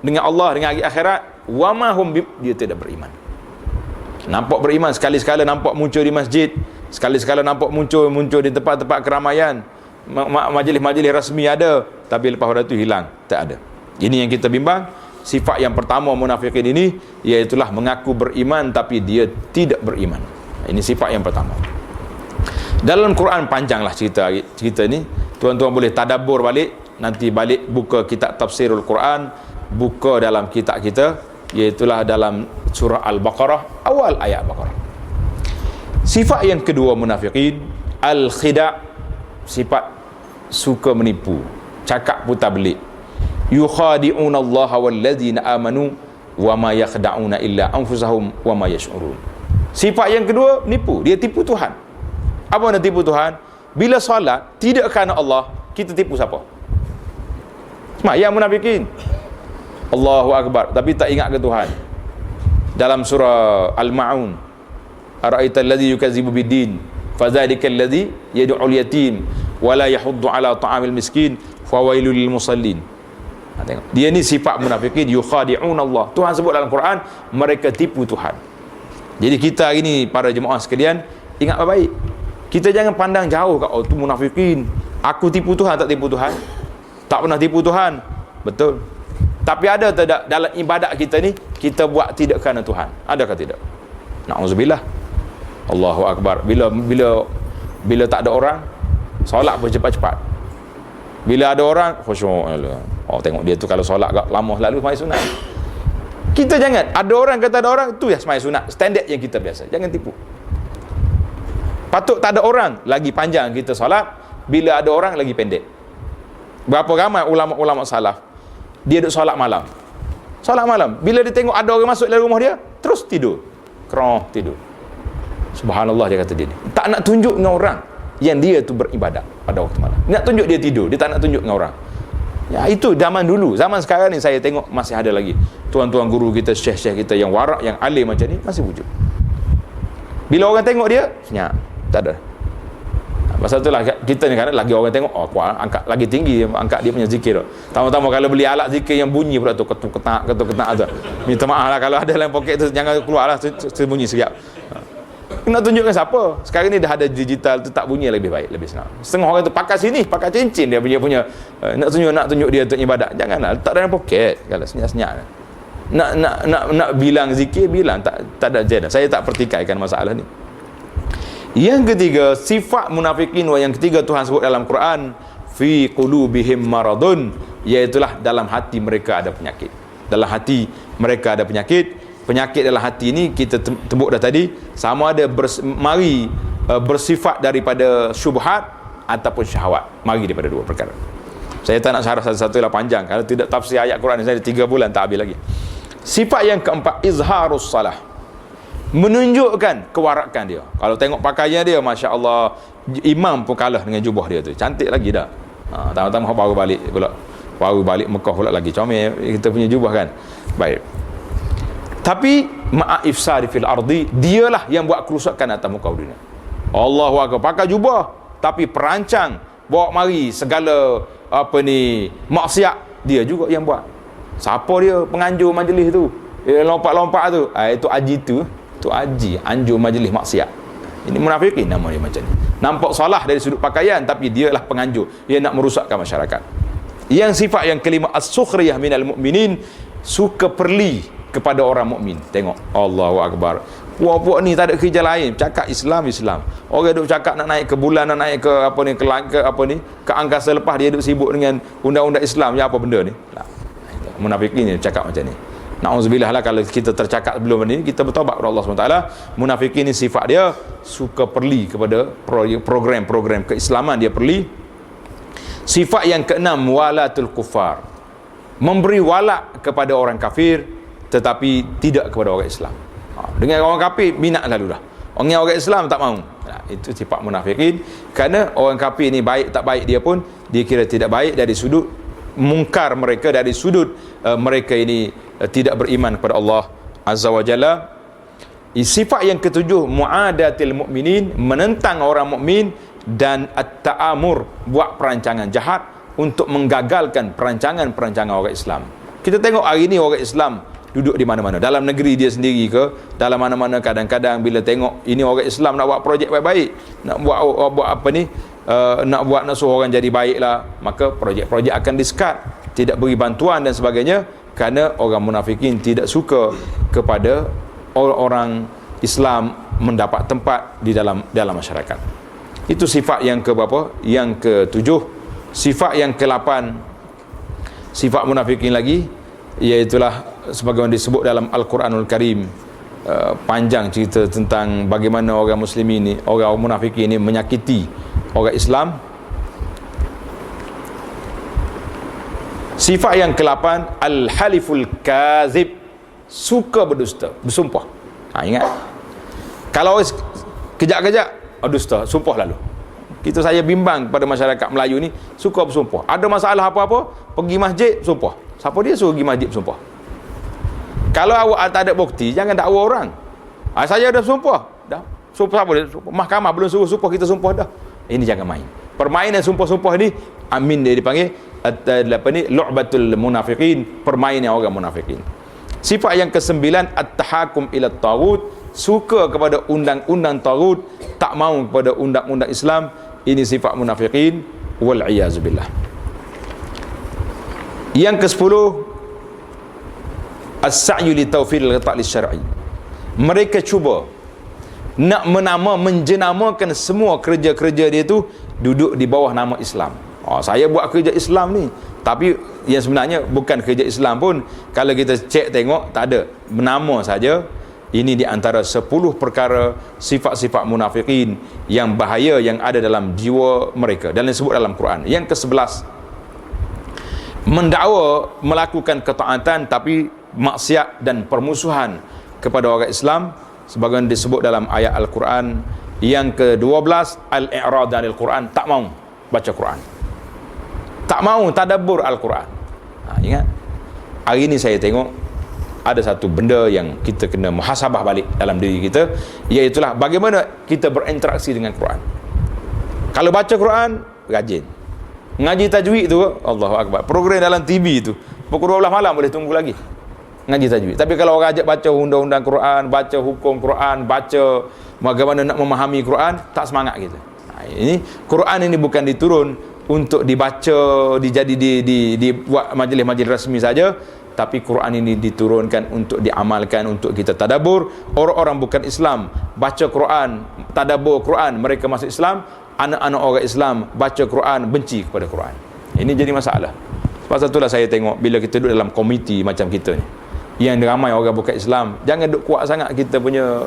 dengan Allah, dengan hari akhirat, wa ma hum dia tidak beriman. Nampak beriman, sekali-sekala nampak muncul di masjid, sekali-sekala nampak muncul di tempat-tempat keramaian, majlis-majlis rasmi ada, tapi lepas pada itu hilang, tak ada. Ini yang kita bimbang. Sifat yang pertama munafikin ini, iaitulah mengaku beriman tapi dia tidak beriman. Ini sifat yang pertama. Dalam Quran panjanglah cerita ni. Tuan-tuan boleh tadabbur balik, nanti balik buka kitab tafsirul Quran, buka dalam kitab kita, iaitulah dalam surah Al-Baqarah, awal ayat Baqarah. Sifat yang kedua munafikin, al-khida', sifat suka menipu, cakap putar belik. Yukhadi'una Allah walladzina amanu wa ma yakhda'una illa anfusahum wa ma yash'urun. Sifat yang kedua, nipu, dia tipu Tuhan. Apa nak tipu Tuhan? Bila solat tidak kerana Allah, kita tipu siapa? Yang munafikin. Allahu Akbar, tapi tak ingat ke Tuhan. Dalam surah Al-Ma'un, ara'aital ladzi yukazzibu bid-din fadzalikal ladzi yad'ul yatim wa la yahuddu ala ta'amil miskin fawailul lil musallin. Tengok, dia ni sifat munafikin, yukhadi'un Allah. Tuhan sebut dalam Quran, mereka tipu Tuhan. Jadi kita hari ni para jemaah sekalian, ingat baik-baik. Kita jangan pandang jauh kat, oh tu munafikin. Aku tipu Tuhan, tak tipu Tuhan? Tak pernah tipu Tuhan. Betul. Tapi ada tak dalam ibadat kita ni, kita buat tidak kerana Tuhan? Adakah tidak? Na'udzubillah. Allahu Akbar. Bila tak ada orang, solat pun cepat-cepat. Bila ada orang, khusyuk. Oh, tengok dia tu kalau solat lama lalu sembahyang sunat. Kita jangan, ada orang kata ada orang, tu ya sembahyang sunat, standard yang kita biasa. Jangan tipu. Patut tak ada orang, lagi panjang kita solat. Bila ada orang, lagi pendek. Berapa ramai ulama-ulama salaf, dia duduk solat malam. Solat malam, bila dia tengok ada orang masuk dalam rumah dia, terus tidur. Keroh, tidur. Subhanallah, dia kata dia ni. Tak nak tunjuk dengan orang yang dia tu beribadat pada waktu malam. Nak tunjuk dia tidur, dia tak nak tunjuk dengan orang. Ya, itu zaman dulu. Zaman sekarang ni saya tengok masih ada lagi tuan-tuan guru kita, syekh-syekh kita yang warak, yang alim macam ni, masih wujud. Bila orang tengok dia, senyap, tak ada. Pasal itulah kita ni kan lagi orang tengok, oh kuat, angkat lagi tinggi, angkat dia punya zikir. Tama-tama kalau beli alat zikir yang bunyi pula tu, ketuk-ketak tu. Minta maaf lah kalau ada dalam poket tu, jangan keluarlah sembunyi sekejap. Nak tunjukkan siapa? Sekarang ni dah ada digital tu, tak bunyi lebih baik, lebih senang. Setengah orang tu pakai sini, pakai cincin dia punya nak tunjuk dia untuk ibadat. Janganlah letak dalam poket kalau senyap-senyap. Nak bilang zikir, bilang, tak ada jeda. Saya tak pertikaikan masalah ni. Yang ketiga, sifat munafikin, yang ketiga Tuhan sebut dalam Quran, fi qulubihim maradun, iaitulah dalam hati mereka ada penyakit. Dalam hati mereka ada penyakit. Penyakit dalam hati ni kita tembuk dah tadi, sama ada bersifat daripada syubhat ataupun syahwat. Mari daripada dua perkara. Saya tak nak syarah satu-satu lah, panjang. Kalau tidak tafsir ayat Quran saya 3 bulan tak habis lagi. Sifat yang keempat, izharus salah, menunjukkan kewarakan dia. Kalau tengok pakaian dia, Masya Allah, imam pun kalah dengan jubah dia tu. Cantik lagi dah. Tama-tama baru balik Mekah pula lagi comel kita punya jubah kan. Baik. Tapi ma'ifsari fil ardi, dialah yang buat kerusakan atas muka dunia. Allahu Akbar. Pakai jubah tapi perancang, bawa mari segala maksiat, dia juga yang buat. Siapa dia penganjur majlis tu? Lompat-lompat tu. Itu haji tu haji, anjur majlis maksiat. Ini munafikin nama dia macam ni. Nampak salah dari sudut pakaian, tapi dia lah penganjur. Dia nak merosakkan masyarakat. Yang sifat yang kelima, as-sukhriyah minal mu'minin, suka perli kepada orang mukmin. Tengok, Allahu Akbar. Puak-puak ni tak ada kerja lain, cakap Islam. Orang duk cakap nak naik ke bulan, nak naik ke ke angkasa, lepas dia duk sibuk dengan undang-undang Islam. Ya, apa benda ni? Munafikin ni cakap macam ni. Na'udzubillah lah kalau kita tercakap sebelum ni, kita bertaubat kepada Allah SWT. Munafikin ni sifat dia suka perli kepada program-program keislaman, dia perli. Sifat yang keenam, walatul kufar, memberi walak kepada orang kafir tetapi tidak kepada orang Islam. Dengan orang kafir minat lalu dah, orang Islam tak mahu. Itu sifat munafikin. Kerana orang kafir ni baik tak baik dia pun, dia kira tidak baik dari sudut mungkar mereka, dari sudut mereka ini tidak beriman kepada Allah Azza wa Jalla. Sifat yang ketujuh, muadatil mu'minin, menentang orang mukmin, dan at-ta'amur, buat perancangan jahat untuk menggagalkan perancangan orang Islam. Kita tengok hari ni orang Islam duduk di mana-mana, dalam negeri dia sendiri ke, dalam mana-mana, kadang-kadang bila tengok ini orang Islam nak buat projek baik-baik, nak nak suruh orang jadi baiklah, maka projek-projek akan disekat, tidak beri bantuan dan sebagainya, kerana orang munafikin tidak suka kepada orang Islam mendapat tempat di dalam masyarakat. Itu sifat yang ke berapa? Yang ke-7. Sifat yang ke-8, sifat munafikin lagi, iaitulah sebagaimana disebut dalam Al-Quranul Karim. Panjang cerita tentang bagaimana orang muslimin ni, orang munafikin ni menyakiti orang Islam. Sifat yang ke-8, al-haliful kazib, suka berdusta, bersumpah. Ingat, kalau kejap-kejap dusta, sumpah lalu. Saya bimbang pada masyarakat Melayu ni, suka bersumpah. Ada masalah apa-apa, pergi masjid sumpah. Siapa dia suruh pergi masjid sumpah? Kalau awak tak ada bukti, jangan dakwa orang. Saya dah sumpah. Dah. Sumpah apa dia? Mahkamah belum suruh sumpah, kita sumpah dah. Ini jangan main. Permainan sumpah-sumpah ni, amin, dia dipanggil lu'batul munafiqin, permainan orang munafikin. Sifat yang ke-9, at-tahakum ila taghut, suka kepada undang-undang taghut, tak mahu kepada undang-undang Islam. Ini sifat munafiqin, wal iyazu billah. Yang ke-10, as-sa'yu li tawfir al-ghita' syar'i, mereka cuba nak menjenamakan semua kerja-kerja dia tu duduk di bawah nama Islam. Saya buat kerja Islam ni, tapi yang sebenarnya bukan kerja Islam pun. Kalau kita cek tengok, tak ada, bernama saja. Ini di antara 10 perkara sifat-sifat munafikin yang bahaya yang ada dalam jiwa mereka, dan disebut dalam Quran. Yang ke-11, mendakwa melakukan ketaatan tapi maksiat dan permusuhan kepada orang Islam, sebagaimana disebut dalam ayat Al-Quran. Yang ke-12, al-i'rad anil Quran, tak mau baca Quran, tak mau tadabbur Al-Quran. Ingat, hari ini saya tengok ada satu benda yang kita kena muhasabah balik dalam diri kita, iaitulah bagaimana kita berinteraksi dengan Quran. Kalau baca Quran, rajin. Ngaji tajwid tu, Allahu Akbar, program dalam TV tu, pukul 12 malam boleh tunggu lagi ngaji tajwid. Tapi kalau orang ajak baca undang-undang Quran, baca hukum Quran, baca bagaimana nak memahami Quran, tak semangat kita. Ini Quran ini bukan diturun untuk dibaca, dibuat majlis-majlis rasmi saja, tapi Quran ini diturunkan untuk diamalkan, untuk kita tadabbur. Orang-orang bukan Islam baca Quran, tadabbur Quran, mereka masuk Islam. Anak-anak orang Islam baca Quran, benci kepada Quran. Ini jadi masalah. Sebab itulah saya tengok bila kita duduk dalam komiti macam kita ni, yang ramai orang bukan Islam, jangan duk kuat sangat kita punya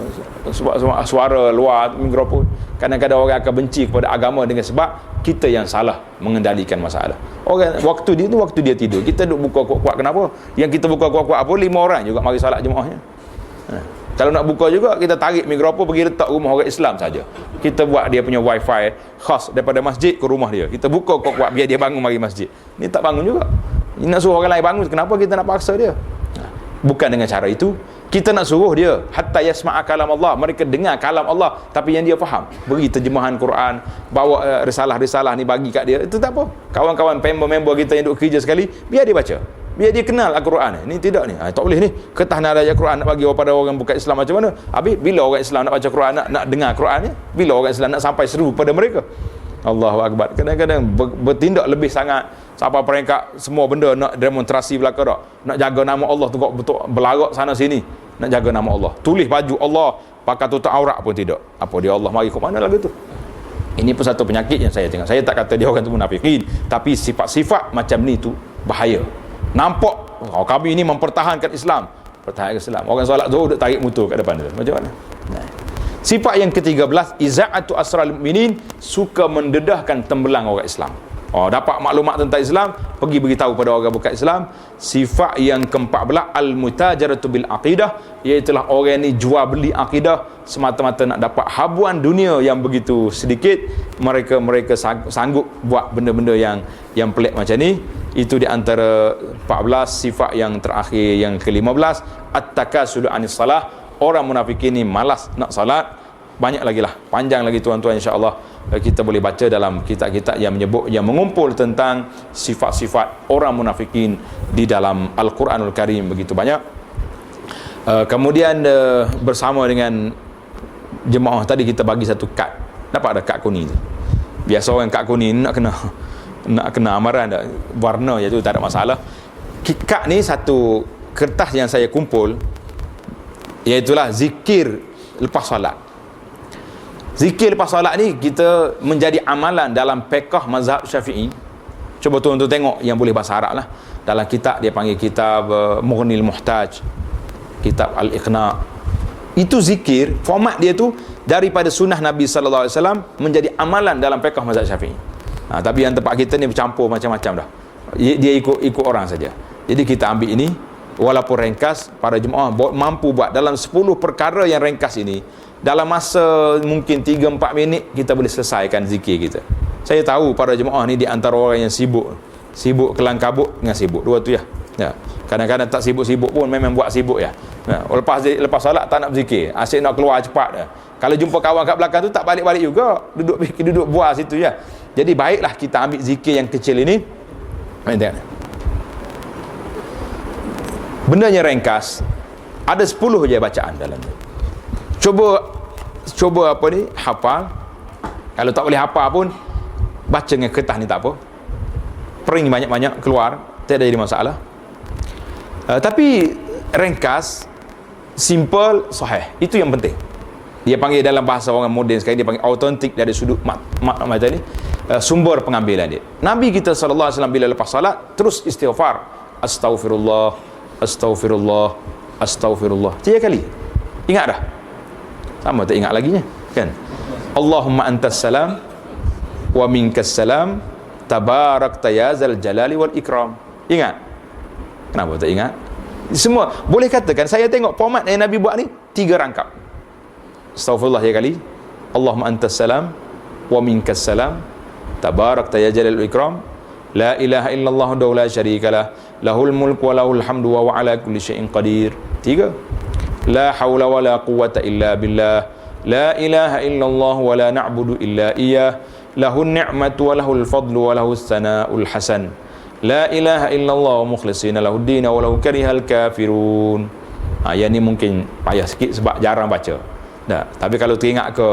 suara luar mikrofon. Kadang-kadang orang akan benci kepada agama dengan sebab kita yang salah mengendalikan masalah. Orang waktu dia tidur, kita duk buka kuat-kuat. Kenapa? Yang kita buka kuat-kuat apa, 5 orang juga mari salat jemaahnya. Kalau nak buka juga, kita tarik mikrofon pergi letak rumah orang Islam saja. Kita buat dia punya wifi khas daripada masjid ke rumah dia. Kita buka kuat-kuat biar dia bangun mari masjid. Ni tak bangun juga. Nak suruh orang lain bangun, kenapa kita nak paksa dia? Bukan dengan cara itu. Kita nak suruh dia hatta yasma'a kalam Allah, mereka dengar kalam Allah tapi yang dia faham. Beri terjemahan Quran, bawa risalah-risalah ni bagi kat dia. Itu tak apa. Kawan-kawan member kita yang duduk kerja sekali, biar dia baca. Biar dia kenal Al-Quran. Ni tidak ni. Tak boleh ni. Ketah nak ayat Quran nak bagi kepada orang bukan Islam macam mana? Habis bila orang Islam nak baca Quran, nak dengar Quran ni? Bila orang Islam nak sampai seru pada mereka? Allahu Akbar. Kadang-kadang bertindak lebih sangat sampai peringkat semua benda nak demonstrasi belaka dak. Nak jaga nama Allah tu kok betul belarak sana sini. Nak jaga nama Allah. Tulis baju Allah, pakai tutup aurat pun tidak. Apa dia Allah mari ke mana lagu tu? Ini pun satu penyakit yang saya tengok. Saya tak kata dia orang tu munafikin, tapi sifat-sifat macam ni tu bahaya. Nampak kami ini mempertahankan Islam. Pertahankan Islam. Orang solat Zuhur duk tarik motor kat depan tu. Macam mana? Sifat yang ke-13, iza'atu asral mu'minin, suka mendedahkan tembelang orang Islam. Dapat maklumat tentang Islam, pergi beritahu pada orang bukan Islam. Sifat yang ke-14, al-mutajaratu bil aqidah, iaitu orang ni jual beli akidah semata-mata nak dapat habuan dunia yang begitu sedikit. Mereka sanggup buat benda-benda yang pelik macam ni. Itu di antara 14 sifat yang terakhir. Yang ke-15, at-takasulu anis salah, orang munafikin ni malas nak salat. Banyak lagi lah, panjang lagi tuan-tuan, insya-Allah kita boleh baca dalam kitab-kitab yang menyebut, yang mengumpul tentang sifat-sifat orang munafikin di dalam Al-Quranul Karim begitu banyak. Kemudian bersama dengan jemaah tadi kita bagi satu kad, dapat ada kad kuning tu. Biasa orang kad kuning nak kena amaran dah, warna je tu tak ada masalah. Kad ni satu kertas yang saya kumpul, iaitulah zikir lepas solat. Zikir lepas solat ni kita menjadi amalan dalam fiqh mazhab Syafi'i. Cuba tuan-tuan tengok yang boleh bahasa Arab lah. Dalam kitab dia panggil kitab Mughnil Muhtaj, kitab Al-Iqna. Itu zikir, format dia tu daripada sunnah Nabi sallallahu alaihi wasallam menjadi amalan dalam fiqh mazhab Syafi'i. Tapi yang tempat kita ni bercampur macam-macam dah. Dia ikut orang saja. Jadi kita ambil ini, walaupun ringkas, para jemaah mampu buat dalam 10 perkara yang ringkas ini, dalam masa mungkin 3-4 minit kita boleh selesaikan zikir kita. Saya tahu para jemaah ni di antara orang yang sibuk kelang kabut dengan sibuk, dua tu ya. Kadang-kadang tak sibuk-sibuk pun memang buat sibuk ya. Lepas solat tak nak berzikir, asyik nak keluar cepat dah. Kalau jumpa kawan kat belakang tu tak balik-balik juga, duduk buat situ ya. Jadi baiklah kita ambil zikir yang kecil ini. Bendanya ringkas, ada 10 je bacaan dalam tu. Cuba apa ni, hafal. Kalau tak boleh hafal pun baca dengan kertas ni tak apa. Pering banyak-banyak keluar, tak ada jadi masalah. Tapi ringkas, simple, sahih. Itu yang penting. Dia panggil dalam bahasa orang moden sekarang, dia panggil autentik dari sudut macam ni, sumber pengambilan dia. Nabi kita sallallahu alaihi wasallam bila lepas salat terus istighfar, astaghfirullah, astaghfirullah, astaghfirullah 3 kali. Ingat dah? Sama tak ingat laginya kan? Allahumma antas salam wa minkas salam tabarakta ya zal jalali wal ikram. Ingat? Kenapa tak ingat? Semua boleh katakan, saya tengok format yang Nabi buat ni 3 rangkap. Astaghfirullah 3 kali, Allahumma antas salam wa minkas salam tabarakta ya jalal wal ikram, la ilaha illallah wa la syarikalah, lahul mulku wa lahul hamdu wa ala kulli syai'in qadir. 3. La haula wa la quwwata illa billah, la ilaha illallah wa la na'budu illa iyyah, lahun ni'matu wa lahul fadlu wa lahus sana'ul hasan, la ilaha illallah wa mukhlishina lahud din wa law karihal kafirun. Yang ni mungkin payah sikit sebab jarang baca. Tapi kalau teringat ke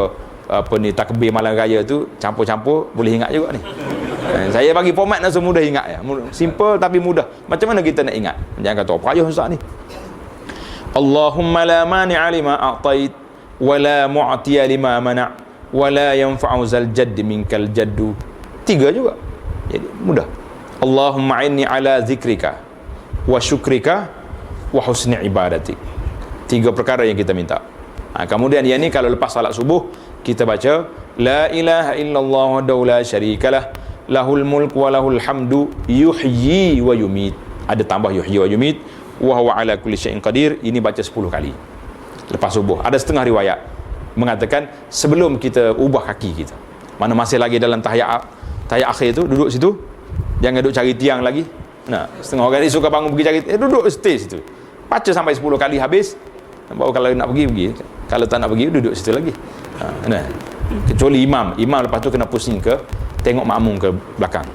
apa ni takbir malam raya tu campur-campur boleh ingat juga ni. Saya bagi format langsung mudah ingat ya. Simple tapi mudah. Macam mana kita nak ingat? Jangan kata payah ustaz ni. Allahumma la mani'a lima a'tait wa la mu'tiya lima mana' wa la yanfa'u zal jadd minkal jaddu. 3 juga. Jadi mudah. Allahumma inni ala zikrika wa syukrika wa husni ibadatik. 3 perkara yang kita minta. Kemudian yang ni kalau lepas salat subuh kita baca la ilaha illallah wa la syarikalah, lahul mulku wa lahul hamdu yuhyi wa yumit. Ada tambah yuhyi wa yumit, wa huwa ala kulli syai'in qadir. Ini baca 10 kali lepas subuh. Ada setengah riwayat mengatakan sebelum kita ubah kaki kita, mana masih lagi dalam tahiyat akhir tu, duduk situ, jangan duduk cari tiang lagi. Setengah orang ni suka bangun pergi cari duduk stay situ, baca sampai 10 kali habis, Baru kalau nak pergi. Kalau tak nak pergi, duduk situ lagi. Nah. Kecuali imam lepas tu kena pusing ke tengok makmum ke belakang.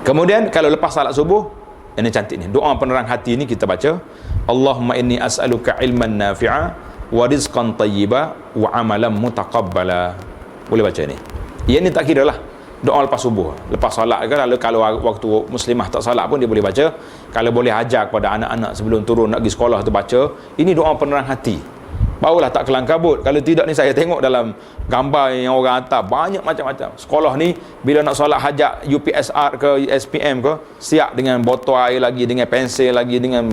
Kemudian kalau lepas salat subuh, ini cantik ni, doa penerang hati ni kita baca, Allahumma inni as'aluka ilman nafi'a wa rizqan tayyiba wa amalan mutaqabbala. Boleh baca ni. Ia ni tak kira lah doa lepas subuh, lepas solat ke, kalau waktu muslimah tak solat pun dia boleh baca. Kalau boleh ajar kepada anak-anak sebelum turun nak pergi sekolah tu baca. Ini doa penerang hati, barulah tak kelang kabut. Kalau tidak ni saya tengok dalam gambar yang orang hantar banyak macam-macam. Sekolah ni bila nak solat hajat UPSR ke SPM ke, siap dengan botol air lagi, dengan pensel lagi, dengan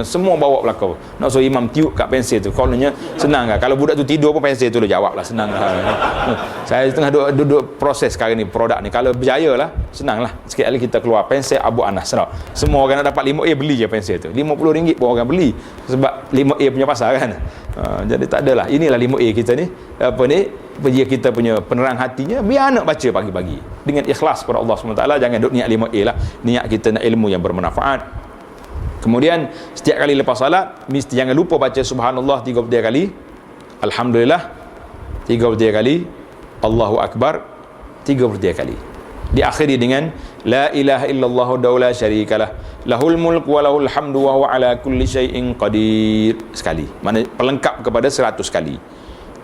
semua bawa belakang. Nak suruh imam tiup kat pensel tu. Kononnya senang kan. Kalau budak tu tidur pun pensel tu dia jawab lah, senang lah. Saya tengah duduk proses sekarang ni produk ni. Kalau berjaya lah, senang lah. Sikit lagi kita keluar pensel Abu Anas. Semua orang nak dapat 5A beli je pensel tu. RM50 pun orang beli sebab 5A punya pasar kan. Jadi tak adalah. Inilah 5A kita ni. Apa ni? Dia kita punya penerang hatinya, biar anak baca pagi-pagi dengan ikhlas kepada Allah SWT. Jangan duk niat 5A lah. Niat kita nak ilmu yang bermanfaat. Kemudian setiap kali lepas salat mesti jangan lupa baca subhanallah 33 kali, alhamdulillah 33 kali, Allahu akbar 33 kali. Diakhiri dengan la ilaha illallah wa la syarikalah, lahul mulk wa lahul hamdu wa huwa ala kulli syai'in qadir sekali. Mana pelengkap kepada 100 kali.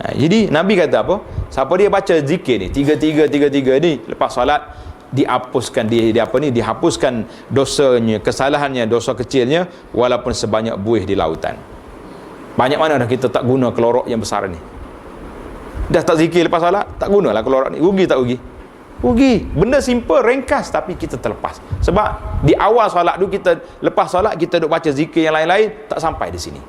Jadi Nabi kata apa? Siapa dia baca zikir ni 33 ni lepas solat, dihapuskan dihapuskan dosanya, kesalahannya, dosa kecilnya walaupun sebanyak buih di lautan. Banyak mana dah kita tak guna kelorok yang besar ni. Dah tak zikir lepas solat, tak gunalah kelorok ni. Rugi tak rugi? Rugi. Benda simple, ringkas, tapi kita terlepas. Sebab di awal solat tu kita, lepas solat kita duk baca zikir yang lain-lain, tak sampai di sini.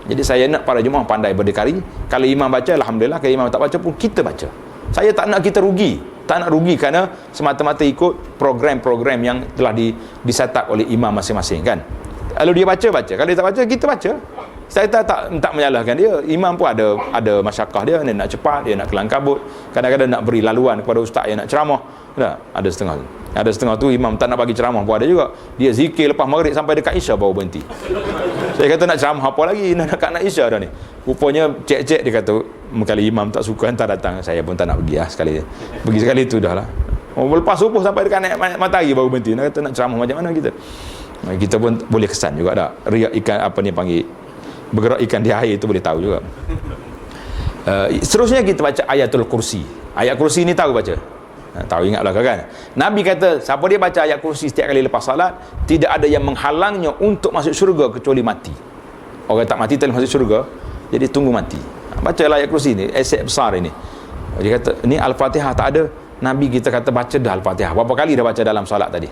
Jadi saya nak para jemaah pandai berdikari. Kalau imam baca, alhamdulillah. Kalau imam tak baca pun kita baca. Saya tak nak kita rugi. Tak nak rugi kerana semata-mata ikut program-program yang telah di-set up oleh imam masing-masing kan. Kalau dia baca. Kalau dia tak baca, kita baca. Saya tak menyalahkan dia. Imam pun ada masyarakah dia nak cepat, dia nak kelang kabut. Kadang-kadang nak beri laluan kepada ustaz yang nak ceramah. Ada setengah tu imam tak nak bagi ceramah pun ada juga. Dia zikir lepas maghrib sampai dekat Isya baru berhenti. Saya kata nak ceramah apa lagi, nak Isya dah ni. Rupanya cek dia kata kalau imam tak suka hantar datang. Saya pun tak nak pergi lah sekali. Pergi sekali tu dah lah. Lepas subuh sampai dekat naik matahari baru berhenti. Nak kata nak ceramah macam mana kita. Kita pun boleh kesan juga tak. Riak ikan apa ni panggil, bergerak ikan di air tu boleh tahu juga. Seterusnya kita baca ayatul kursi. Ayat kursi ni tahu baca? Tahu, ingatlah kan. Nabi kata siapa dia baca ayat kursi setiap kali lepas salat, tidak ada yang menghalangnya untuk masuk syurga kecuali mati. Orang tak mati tak masuk syurga, jadi tunggu mati. Bacalah ayat kursi ni, aset besar ini. Dia kata ni Al-Fatihah tak ada. Nabi kita kata baca dah Al-Fatihah. Berapa kali dah baca dalam salat tadi?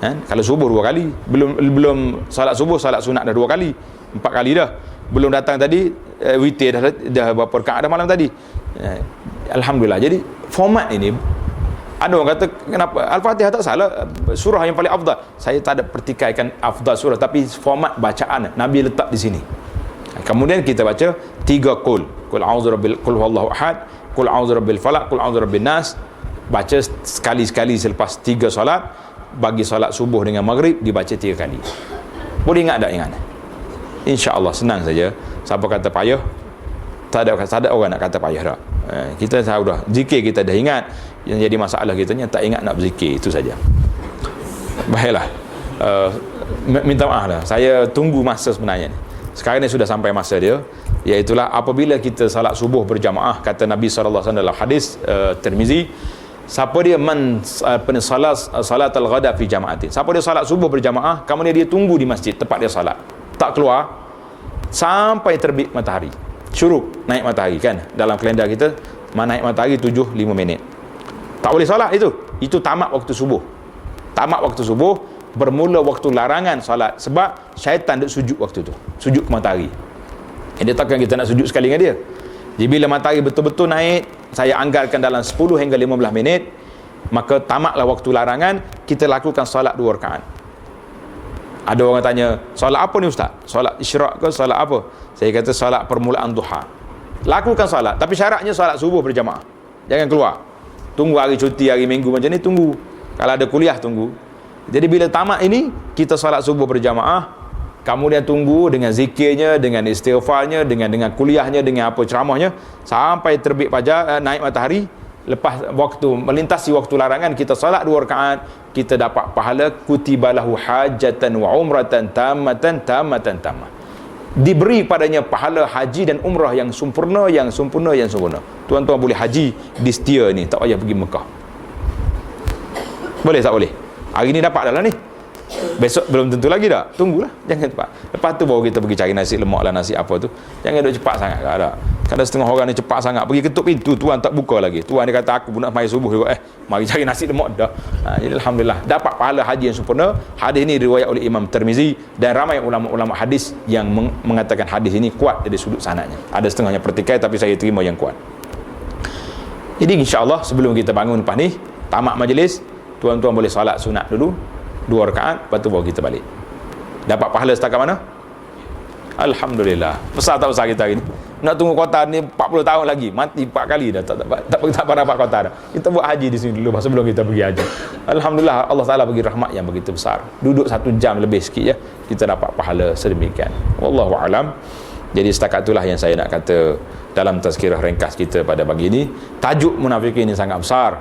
Kalau subuh 2 kali, belum salat subuh, salat sunat dah 2 kali, 4 kali dah. Belum datang tadi witir dah berapa rakaat dah malam tadi. Alhamdulillah. Jadi format ini, ada orang kata kenapa Al-Fatihah tak salah, surah yang paling afdal. Saya tak ada pertikaikan afdal surah, tapi format bacaan Nabi letak di sini. Kemudian kita baca 3 qul a'udzu rabbil qul huwallahu ahad, qul a'udzu rabbil falaq, qul a'udzu rabbin nas. Baca sekali-sekali selepas 3 solat. Bagi solat subuh dengan maghrib dibaca 3 kali. Boleh ingat tak? Ingat. InsyaAllah senang saja. Siapa kata payah, tak ada orang nak kata payah dah. Kita tahu dah, zikir kita dah ingat. Yang jadi masalah kita ni tak ingat nak berzikir, itu saja. Baiklah, minta maaf lah, saya tunggu masa sebenarnya ni. Sekarang ni sudah sampai masa dia, iaitulah apabila kita salat subuh berjamaah. Kata Nabi SAW dalam hadis Tirmizi, siapa dia salat al-ghada fi jama'atin, siapa dia salat subuh berjamaah, kemudian dia tunggu di masjid tempat dia salat, tak keluar sampai terbit matahari, syuruk, naik matahari kan. Dalam kalender kita naik matahari 7:05, tak boleh solat. Itu tamat waktu subuh. Tamat waktu subuh, bermula waktu larangan solat. Sebab syaitan duk sujud waktu tu, sujud ke matahari. Dia takkan kita nak sujud sekali dengan dia. Jadi bila matahari betul-betul naik, saya anggarkan dalam 10 hingga 15 minit, maka tamatlah waktu larangan. Kita lakukan solat 2 rakaat. Ada orang tanya, solat apa ni ustaz? Solat isyraq ke solat apa? Saya kata solat permulaan duha. Lakukan solat, tapi syaratnya solat subuh berjamaah. Jangan keluar. Tunggu hari cuti, hari minggu macam ni, tunggu. Kalau ada kuliah, tunggu. Jadi bila tamat ini, kita solat subuh berjamaah. Kemudian tunggu dengan zikirnya, dengan istighfarnya, dengan kuliahnya, dengan apa ceramahnya sampai terbit fajar, naik matahari. Lepas waktu melintasi waktu larangan, kita solat 2 rakaat, kita dapat pahala kutibalahu hajatan wa umratan tammatan. Diberi padanya pahala haji dan umrah yang sempurna. Tuan-tuan boleh haji di setia ni, tak payah pergi Mekah. Boleh tak boleh? Hari ni dapat dah lah ni. Besok belum tentu lagi dah. Tunggulah, jangan cepat. Lepas tu baru kita pergi cari nasi lemak lah, nasi apa tu. Jangan duk cepat sangat. Kadang setengah orang ni cepat sangat pergi ketuk pintu, tuan tak buka lagi. Tuan dia kata aku pun nak mai subuh juga. Mari cari nasi lemak dah. Jadi alhamdulillah dapat pahala haji yang sempurna. Hadis ini diriwayat oleh Imam Tirmizi dan ramai ulama-ulama hadis yang mengatakan hadis ini kuat dari sudut sanadnya. Ada setengahnya pertikai tapi saya terima yang kuat. Jadi insya-Allah sebelum kita bangun lepas ni tamat majlis, tuan-tuan boleh solat sunat dulu 2 rakaat, lepas tu baru kita balik. Dapat pahala setakat mana? Alhamdulillah. Besar tak besar kita hari ni? Nak tunggu kota ni 40 tahun lagi, mati 4 kali dah tak dapat kota dah. Kita buat haji di sini dulu sebelum kita pergi haji. Alhamdulillah, Allah Taala bagi rahmat yang begitu besar. Duduk 1 jam lebih sikit ya, kita dapat pahala sedemikian. Wallahu alam. Jadi setakat itulah yang saya nak kata dalam tazkirah ringkas kita pada pagi ini. Tajuk munafikin ini sangat besar.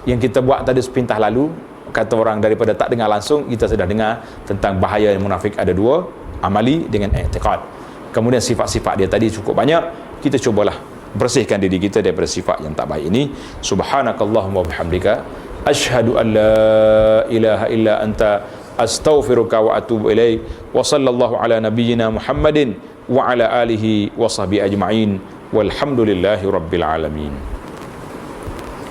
Yang kita buat tadi sepintah lalu, kata orang daripada tak dengar langsung, kita sudah dengar tentang bahaya munafik ada 2, amali dengan i'tiqad. Kemudian sifat-sifat dia tadi cukup banyak. Kita cubalah bersihkan diri kita daripada sifat yang tak baik ini. Subhanakallahumma wa bihamdika asyhadu an la ilaha illa anta astaghfiruka wa atubu ilaik. Wa sallallahu ala nabiyyina Muhammadin wa ala alihi wa sahbihi ajma'in. Walhamdulillahi rabbil alamin.